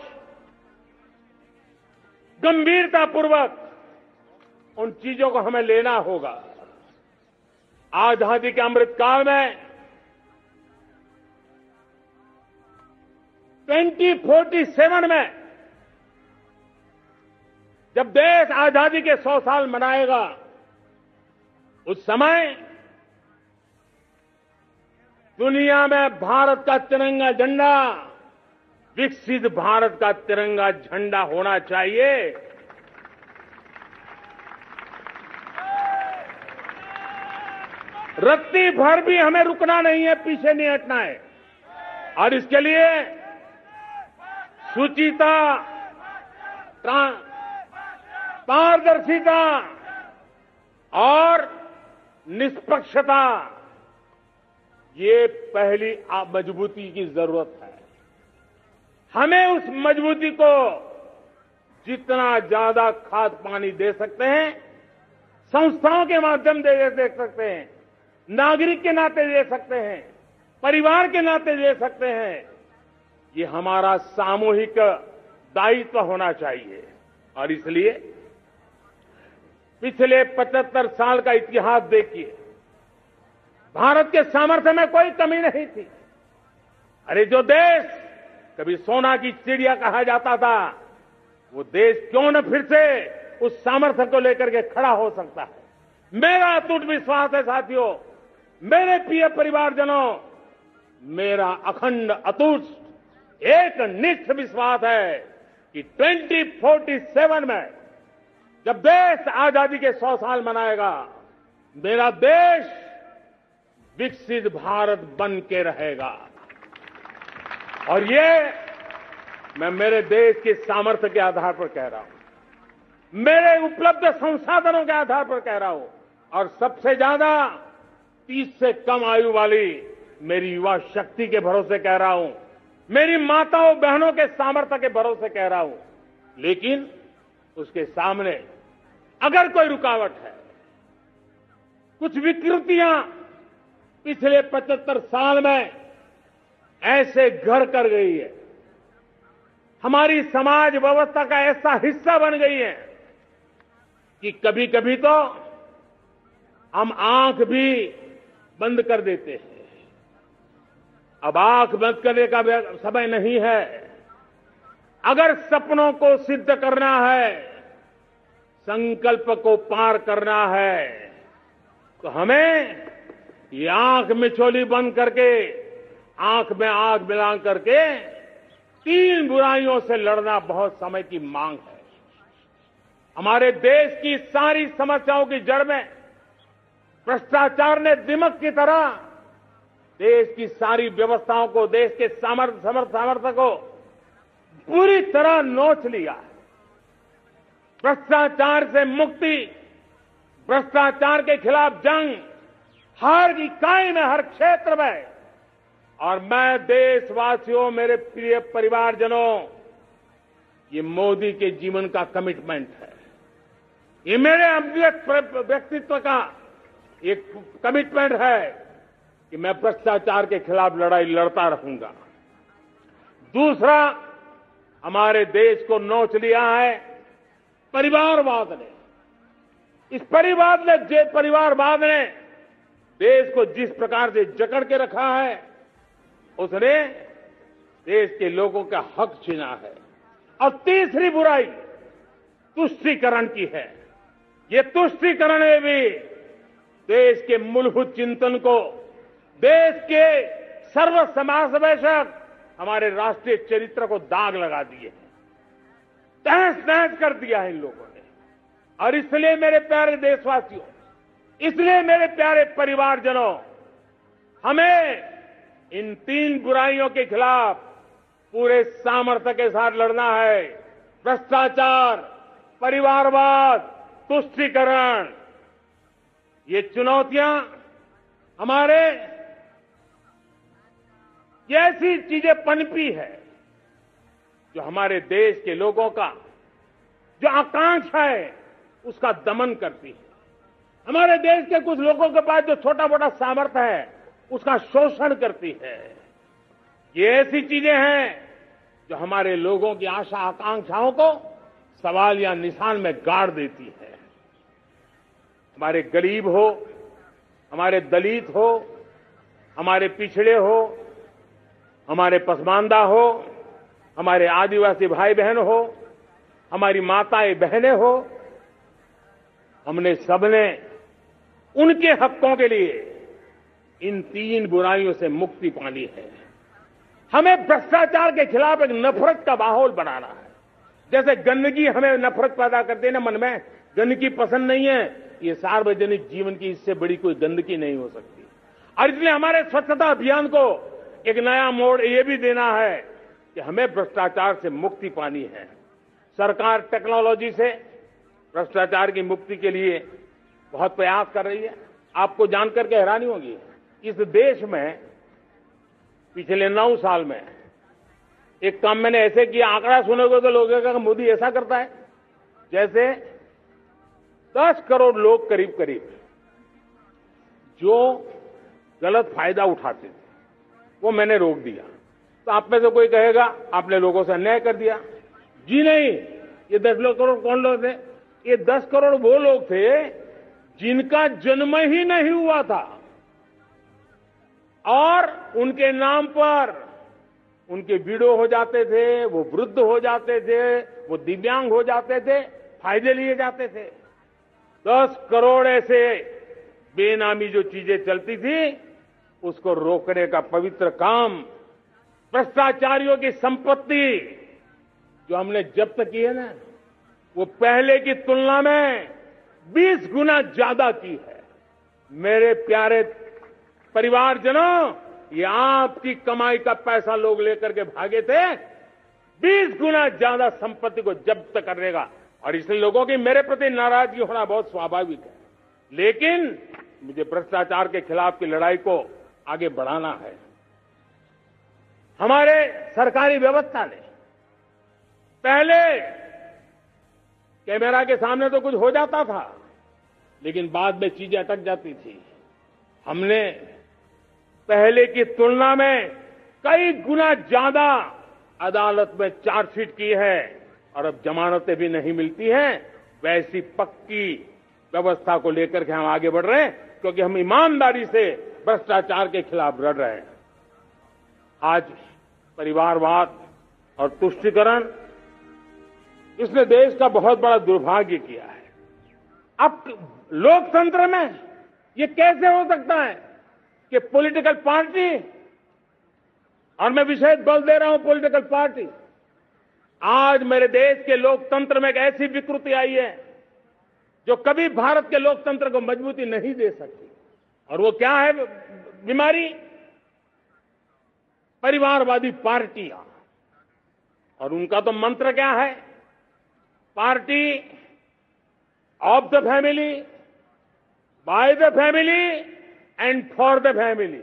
गंभीरतापूर्वक उन चीजों को हमें लेना होगा। आजादी के अमृतकाल में 2047 में जब देश आजादी के 100 साल मनाएगा, उस समय दुनिया में भारत का तिरंगा झंडा विकसित भारत का तिरंगा झंडा होना चाहिए। रत्ती भर भी हमें रुकना नहीं है, पीछे नहीं हटना है। और इसके लिए शुचिता, पारदर्शिता और निष्पक्षता, ये पहली मजबूती की जरूरत है। हमें उस मजबूती को जितना ज्यादा खाद पानी दे सकते हैं, संस्थाओं के माध्यम से दे सकते हैं, नागरिक के नाते दे सकते हैं, परिवार के नाते दे सकते हैं, ये हमारा सामूहिक दायित्व होना चाहिए। और इसलिए पिछले 75 साल का इतिहास देखिए, भारत के सामर्थ्य में कोई कमी नहीं थी। अरे जो देश कभी सोना की चिड़िया कहा जाता था, वो देश क्यों न फिर से उस सामर्थ्य को लेकर के खड़ा हो सकता है। मेरा अटूट विश्वास है साथियों, मेरे प्रिय परिवारजनों, मेरा अखंड अटूट एक निष्ठ विश्वास है कि 2047 में जब देश आजादी के 100 साल मनाएगा, मेरा देश विकसित भारत बन के रहेगा। और ये मैं मेरे देश के सामर्थ्य के आधार पर कह रहा हूं, मेरे उपलब्ध संसाधनों के आधार पर कह रहा हूं, और सबसे ज्यादा 30 से कम आयु वाली मेरी युवा शक्ति के भरोसे कह रहा हूं, मेरी माताओं बहनों के सामर्थ्य के भरोसे कह रहा हूं। लेकिन उसके सामने अगर कोई रुकावट है, कुछ विकृतियां पिछले 75 साल में ऐसे घर कर गई है, हमारी समाज व्यवस्था का ऐसा हिस्सा बन गई है कि कभी कभी तो हम आंख भी बंद कर देते हैं। अब आंख बंद करने का समय नहीं है। अगर सपनों को सिद्ध करना है, संकल्प को पार करना है, तो हमें ये आंख मिचौली बंद करके, आंख में आंख मिला करके 3 बुराइयों से लड़ना बहुत समय की मांग है। हमारे देश की सारी समस्याओं की जड़ में भ्रष्टाचार ने दिमक की तरह देश की सारी व्यवस्थाओं को, देश के सामर्थ्य को पूरी तरह नोच लिया है। भ्रष्टाचार से मुक्ति, भ्रष्टाचार के खिलाफ जंग हर इकाई में, हर क्षेत्र में। और मैं देशवासियों, मेरे प्रिय परिवारजनों, ये मोदी के जीवन का कमिटमेंट है। ये मेरे व्यक्तित्व का एक कमिटमेंट है कि मैं भ्रष्टाचार के खिलाफ लड़ाई लड़ता रहूंगा। दूसरा, हमारे देश को नोच लिया है परिवारवाद ने। इस परिवारवाद ने देश को जिस प्रकार से जकड़ के रखा है, उसने देश के लोगों का हक छीना है। और तीसरी बुराई तुष्टीकरण की है। ये तुष्टीकरण में भी देश के मूलभूत चिंतन को, देश के सर्व समावेशक हमारे राष्ट्रीय चरित्र को दाग लगा दिए हैं, तहस नहस कर दिया है इन लोगों ने। और इसलिए मेरे प्यारे देशवासियों, इसलिए मेरे प्यारे परिवारजनों, हमें इन 3 बुराइयों के खिलाफ पूरे सामर्थ्य के साथ लड़ना है। भ्रष्टाचार, परिवारवाद, तुष्टीकरण, ये चुनौतियां हमारे ये ऐसी चीजें पनपी है जो हमारे देश के लोगों का जो आकांक्षा है उसका दमन करती है। हमारे देश के कुछ लोगों के पास जो छोटा मोटा सामर्थ्य है उसका शोषण करती है। ये ऐसी चीजें हैं जो हमारे लोगों की आशा आकांक्षाओं को सवाल या निशान में गाड़ देती है। हमारे गरीब हो, हमारे दलित हो, हमारे पिछड़े हो, हमारे पसमानदा हो, हमारे आदिवासी भाई बहन हो, हमारी माताएं बहनें हो, हमने सबने उनके हकों के लिए इन 3 बुराइयों से मुक्ति पानी है। हमें भ्रष्टाचार के खिलाफ एक नफरत का माहौल बनाना है। जैसे गंदगी हमें नफरत पैदा करती है ना मन में, गंदगी पसंद नहीं है, ये सार्वजनिक जीवन की इससे बड़ी कोई गंदगी नहीं हो सकती। और इसलिए हमारे स्वच्छता अभियान को एक नया मोड़ ये भी देना है कि हमें भ्रष्टाचार से मुक्ति पानी है। सरकार टेक्नोलॉजी से भ्रष्टाचार की मुक्ति के लिए बहुत प्रयास कर रही है। आपको जानकर के हैरानी होगी, इस देश में पिछले 9 साल में एक काम मैंने ऐसे किया, आंकड़ा सुनोगे तो लोग कहेंगे मोदी ऐसा करता है। जैसे 10 करोड़ लोग करीब करीब जो गलत फायदा उठाते थे वो मैंने रोक दिया। तो आप में से कोई कहेगा आपने लोगों से अन्याय कर दिया। जी नहीं, ये 10 करोड़ कौन लोग थे? ये 10 करोड़ वो लोग थे जिनका जन्म ही नहीं हुआ था और उनके नाम पर उनके विडो हो जाते थे, वो वृद्ध हो जाते थे, वो दिव्यांग हो जाते थे, फायदे लिए जाते थे। 10 करोड़ ऐसे बेनामी जो चीजें चलती थी उसको रोकने का पवित्र काम, भ्रष्टाचारियों की संपत्ति जो हमने जब्त की है ना, वो पहले की तुलना में 20 गुना ज्यादा की है। मेरे प्यारे परिवारजनों, ये आपकी कमाई का पैसा लोग लेकर के भागे थे, 20 गुना ज्यादा संपत्ति को जब्त करने का। और इसलिए लोगों की मेरे प्रति नाराजगी होना बहुत स्वाभाविक है, लेकिन मुझे भ्रष्टाचार के खिलाफ की लड़ाई को आगे बढ़ाना है। हमारे सरकारी व्यवस्था ने पहले कैमरा के सामने तो कुछ हो जाता था, लेकिन बाद में चीजें अटक जाती थी। हमने पहले की तुलना में कई गुना ज्यादा अदालत में चार्जशीट की है और अब जमानतें भी नहीं मिलती हैं। वैसी पक्की व्यवस्था को लेकर के हम आगे बढ़ रहे हैं, क्योंकि हम ईमानदारी से भ्रष्टाचार के खिलाफ लड़ रहे हैं। आज परिवारवाद और तुष्टीकरण, इसने देश का बहुत बड़ा दुर्भाग्य किया है। अब लोकतंत्र में ये कैसे हो सकता है कि पॉलिटिकल पार्टी, और मैं विशेष बल दे रहा हूं पॉलिटिकल पार्टी, आज मेरे देश के लोकतंत्र में एक ऐसी विकृति आई है जो कभी भारत के लोकतंत्र को मजबूती नहीं दे सकती। और वो क्या है बीमारी? परिवारवादी पार्टियां। और उनका तो मंत्र क्या है? Party of the family, by the family and for the family.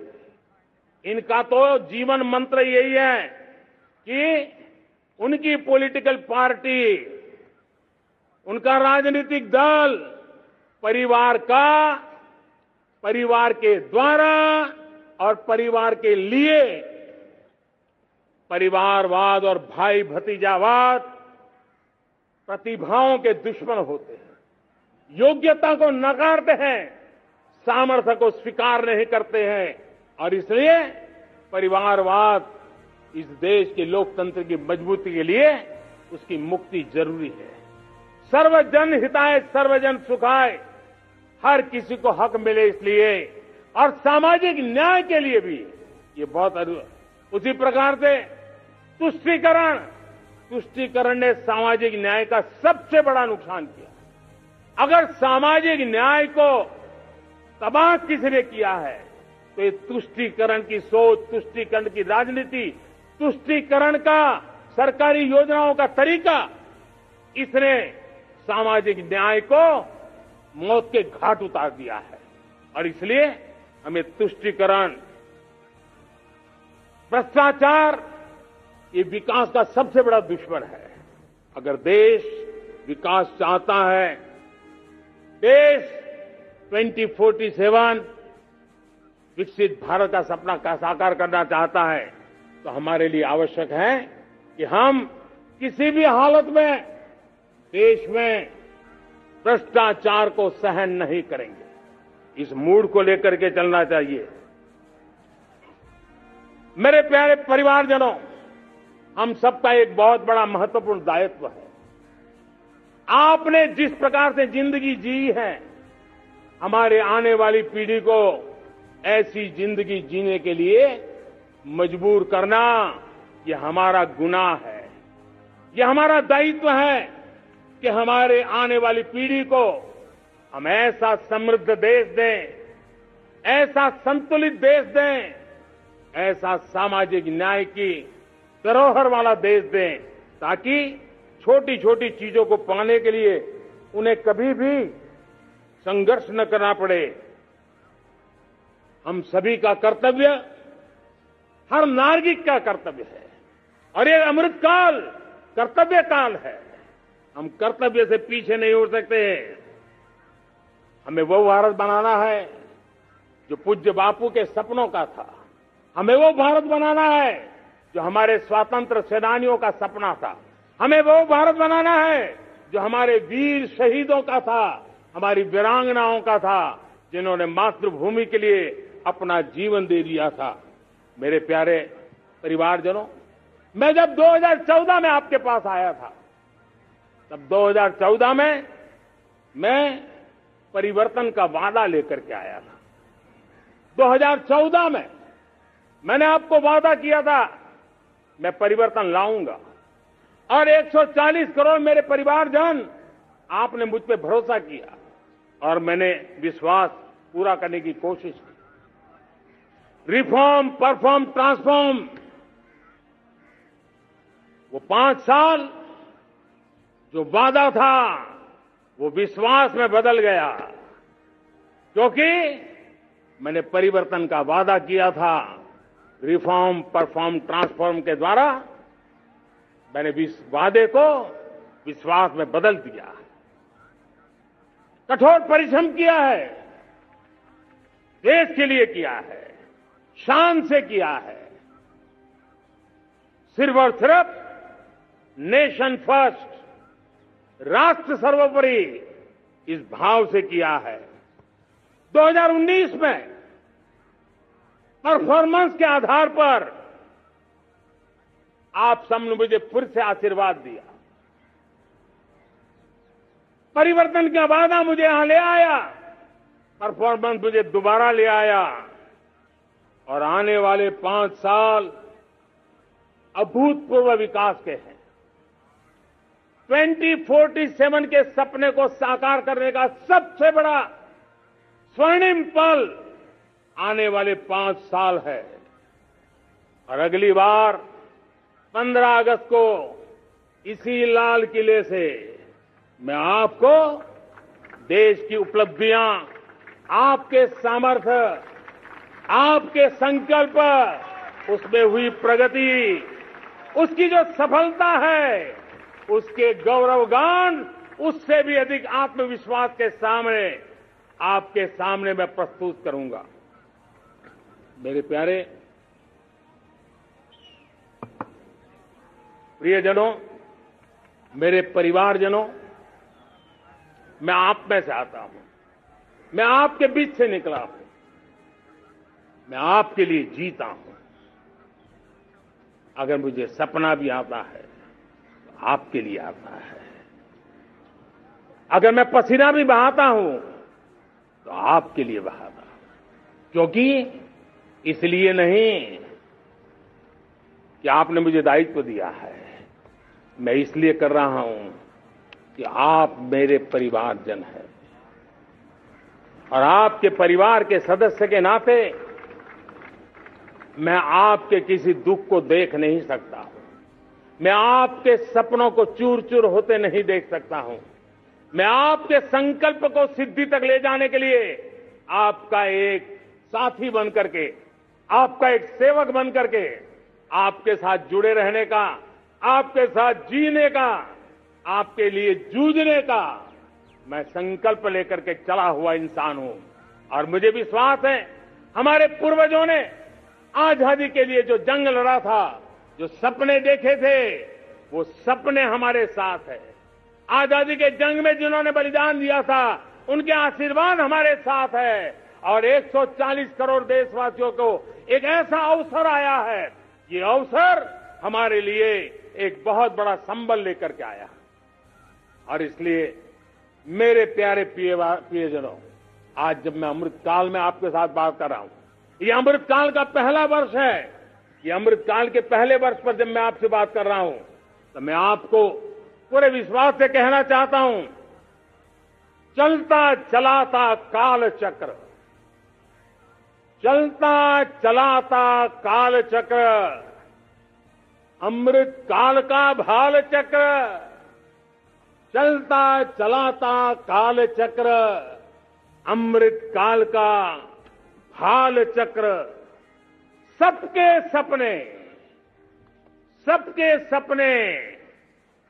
इनका तो जीवन मंत्र यही है कि उनकी पॉलिटिकल पार्टी, उनका राजनीतिक दल परिवार का, परिवार के द्वारा और परिवार के लिए, परिवारवाद और भाई भतीजावाद प्रतिभाओं के दुश्मन होते हैं, योग्यता को नकारते हैं, सामर्थ्य को स्वीकार नहीं करते हैं। और इसलिए परिवारवाद इस देश के लोकतंत्र की मजबूती के लिए उसकी मुक्ति जरूरी है। सर्वजन हिताय सर्वजन सुखाय, हर किसी को हक मिले इसलिए, और सामाजिक न्याय के लिए भी ये बहुत। उसी प्रकार से तुष्टीकरण ने सामाजिक न्याय का सबसे बड़ा नुकसान किया। अगर सामाजिक न्याय को तबाह किसने किया है तो ये तुष्टीकरण की सोच, तुष्टीकरण की राजनीति, तुष्टीकरण का सरकारी योजनाओं का तरीका, इसने सामाजिक न्याय को मौत के घाट उतार दिया है। और इसलिए हमें तुष्टीकरण, भ्रष्टाचार, ये विकास का सबसे बड़ा दुश्मन है। अगर देश विकास चाहता है, देश 2047 विकसित भारत का सपना का साकार करना चाहता है, तो हमारे लिए आवश्यक है कि हम किसी भी हालत में देश में भ्रष्टाचार को सहन नहीं करेंगे। इस मूड को लेकर के चलना चाहिए। मेरे प्यारे परिवारजनों, हम सबका एक बहुत बड़ा महत्वपूर्ण दायित्व है। आपने जिस प्रकार से जिंदगी जी है, हमारे आने वाली पीढ़ी को ऐसी जिंदगी जीने के लिए मजबूर करना, यह हमारा गुनाह है। यह हमारा दायित्व है कि हमारे आने वाली पीढ़ी को हम ऐसा समृद्ध देश दें, ऐसा संतुलित देश दें, ऐसा सामाजिक न्याय की धरोहर वाला देश दें, ताकि छोटी छोटी चीजों को पाने के लिए उन्हें कभी भी संघर्ष न करना पड़े। हम सभी का कर्तव्य, हर नागरिक का कर्तव्य है, और ये अमृत काल कर्तव्य काल है। हम कर्तव्य से पीछे नहीं उठ सकते। हमें वो भारत बनाना है जो पूज्य बापू के सपनों का था। हमें वो भारत बनाना है जो हमारे स्वतंत्र सेनानियों का सपना था। हमें वो भारत बनाना है जो हमारे वीर शहीदों का था, हमारी वीरांगनाओं का था, जिन्होंने मातृभूमि के लिए अपना जीवन दे दिया था। मेरे प्यारे परिवारजनों, मैं जब 2014 में आपके पास आया था, तब 2014 में मैं परिवर्तन का वादा लेकर के आया था। 2014 में मैंने आपको वादा किया था, मैं परिवर्तन लाऊंगा, और 140 करोड़ मेरे परिवारजन, आपने मुझ पे भरोसा किया और मैंने विश्वास पूरा करने की कोशिश की। रिफॉर्म, परफॉर्म, ट्रांसफॉर्म, वो 5 साल जो वादा था वो विश्वास में बदल गया, क्योंकि मैंने परिवर्तन का वादा किया था। रिफॉर्म, परफॉर्म, ट्रांसफॉर्म के द्वारा मैंने इस वादे को विश्वास में बदल दिया। कठोर परिश्रम किया है, देश के लिए किया है, शान से किया है, सिर्फ और सिर्फ नेशन फर्स्ट, राष्ट्र सर्वोपरि, इस भाव से किया है। 2019 में परफॉर्मेंस के आधार पर आप सबने मुझे फिर से आशीर्वाद दिया। परिवर्तन का वादा मुझे यहां ले आया, परफॉर्मेंस मुझे दोबारा ले आया, और आने वाले 5 साल अभूतपूर्व विकास के हैं। 2047 के सपने को साकार करने का सबसे बड़ा स्वर्णिम पल आने वाले 5 साल है। और अगली बार 15 अगस्त को इसी लाल किले से मैं आपको देश की उपलब्धियां, आपके सामर्थ्य, आपके संकल्प, उसमें हुई प्रगति, उसकी जो सफलता है, उसके गौरवगान, उससे भी अधिक आत्मविश्वास के सामने, आपके सामने मैं प्रस्तुत करूंगा। मेरे प्यारे प्रियजनों, मेरे परिवारजनों, मैं आप में से आता हूं, मैं आपके बीच से निकला हूं, मैं आपके लिए जीता हूं। अगर मुझे सपना भी आता है तो आपके लिए आता है। अगर मैं पसीना भी बहाता हूं तो आपके लिए बहाता हूं, क्योंकि इसलिए नहीं कि आपने मुझे दायित्व दिया है, मैं इसलिए कर रहा हूं कि आप मेरे परिवारजन हैं, और आपके परिवार के सदस्य के नाते मैं आपके किसी दुख को देख नहीं सकता हूं, मैं आपके सपनों को चूर चूर होते नहीं देख सकता हूं, मैं आपके संकल्प को सिद्धि तक ले जाने के लिए आपका एक साथी बन करके, आपका एक सेवक बन करके, आपके साथ जुड़े रहने का, आपके साथ जीने का, आपके लिए जूझने का मैं संकल्प लेकर के चला हुआ इंसान हूं। और मुझे विश्वास है, हमारे पूर्वजों ने आजादी के लिए जो जंग लड़ा था, जो सपने देखे थे, वो सपने हमारे साथ है। आजादी के जंग में जिन्होंने बलिदान दिया था, उनके आशीर्वाद हमारे साथ है और 140 करोड़ देशवासियों को एक ऐसा अवसर आया है। ये अवसर हमारे लिए एक बहुत बड़ा संबल लेकर के आया और इसलिए मेरे प्यारे प्रियजनों, आज जब मैं अमृतकाल में आपके साथ बात कर रहा हूं, ये अमृतकाल का पहला वर्ष है। ये अमृतकाल के पहले वर्ष पर जब मैं आपसे बात कर रहा हूं तो मैं आपको पूरे विश्वास से कहना चाहता हूं, चलता चलाता काल चक्र, चलता चलाता काल चक्र, अमृत काल का भाल चक्र, चलता चलाता काल चक्र, अमृत काल का भाल चक्र, सबके सपने, सबके सपने,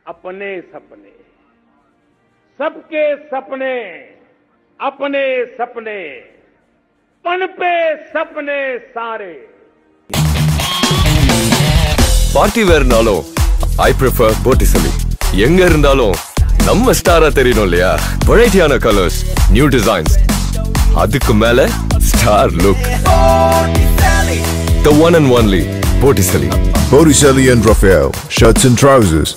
अपने सपने, सबके सपने, अपने सपने, पनपे सपने सारे। பார்ட்டி வேர்னாலும் ஐ ப்ரிஃபர் போட்டிசலி. எங்க இருந்தாலும் நம்ம ஸ்டாரா தெரியணும் இல்லையா? வெரைட்டியான கலர்ஸ், நியூ டிசைன்ஸ், அதுக்கு மேல star look. The one and only Botticelli. Botticelli and Raphael, shirts and trousers.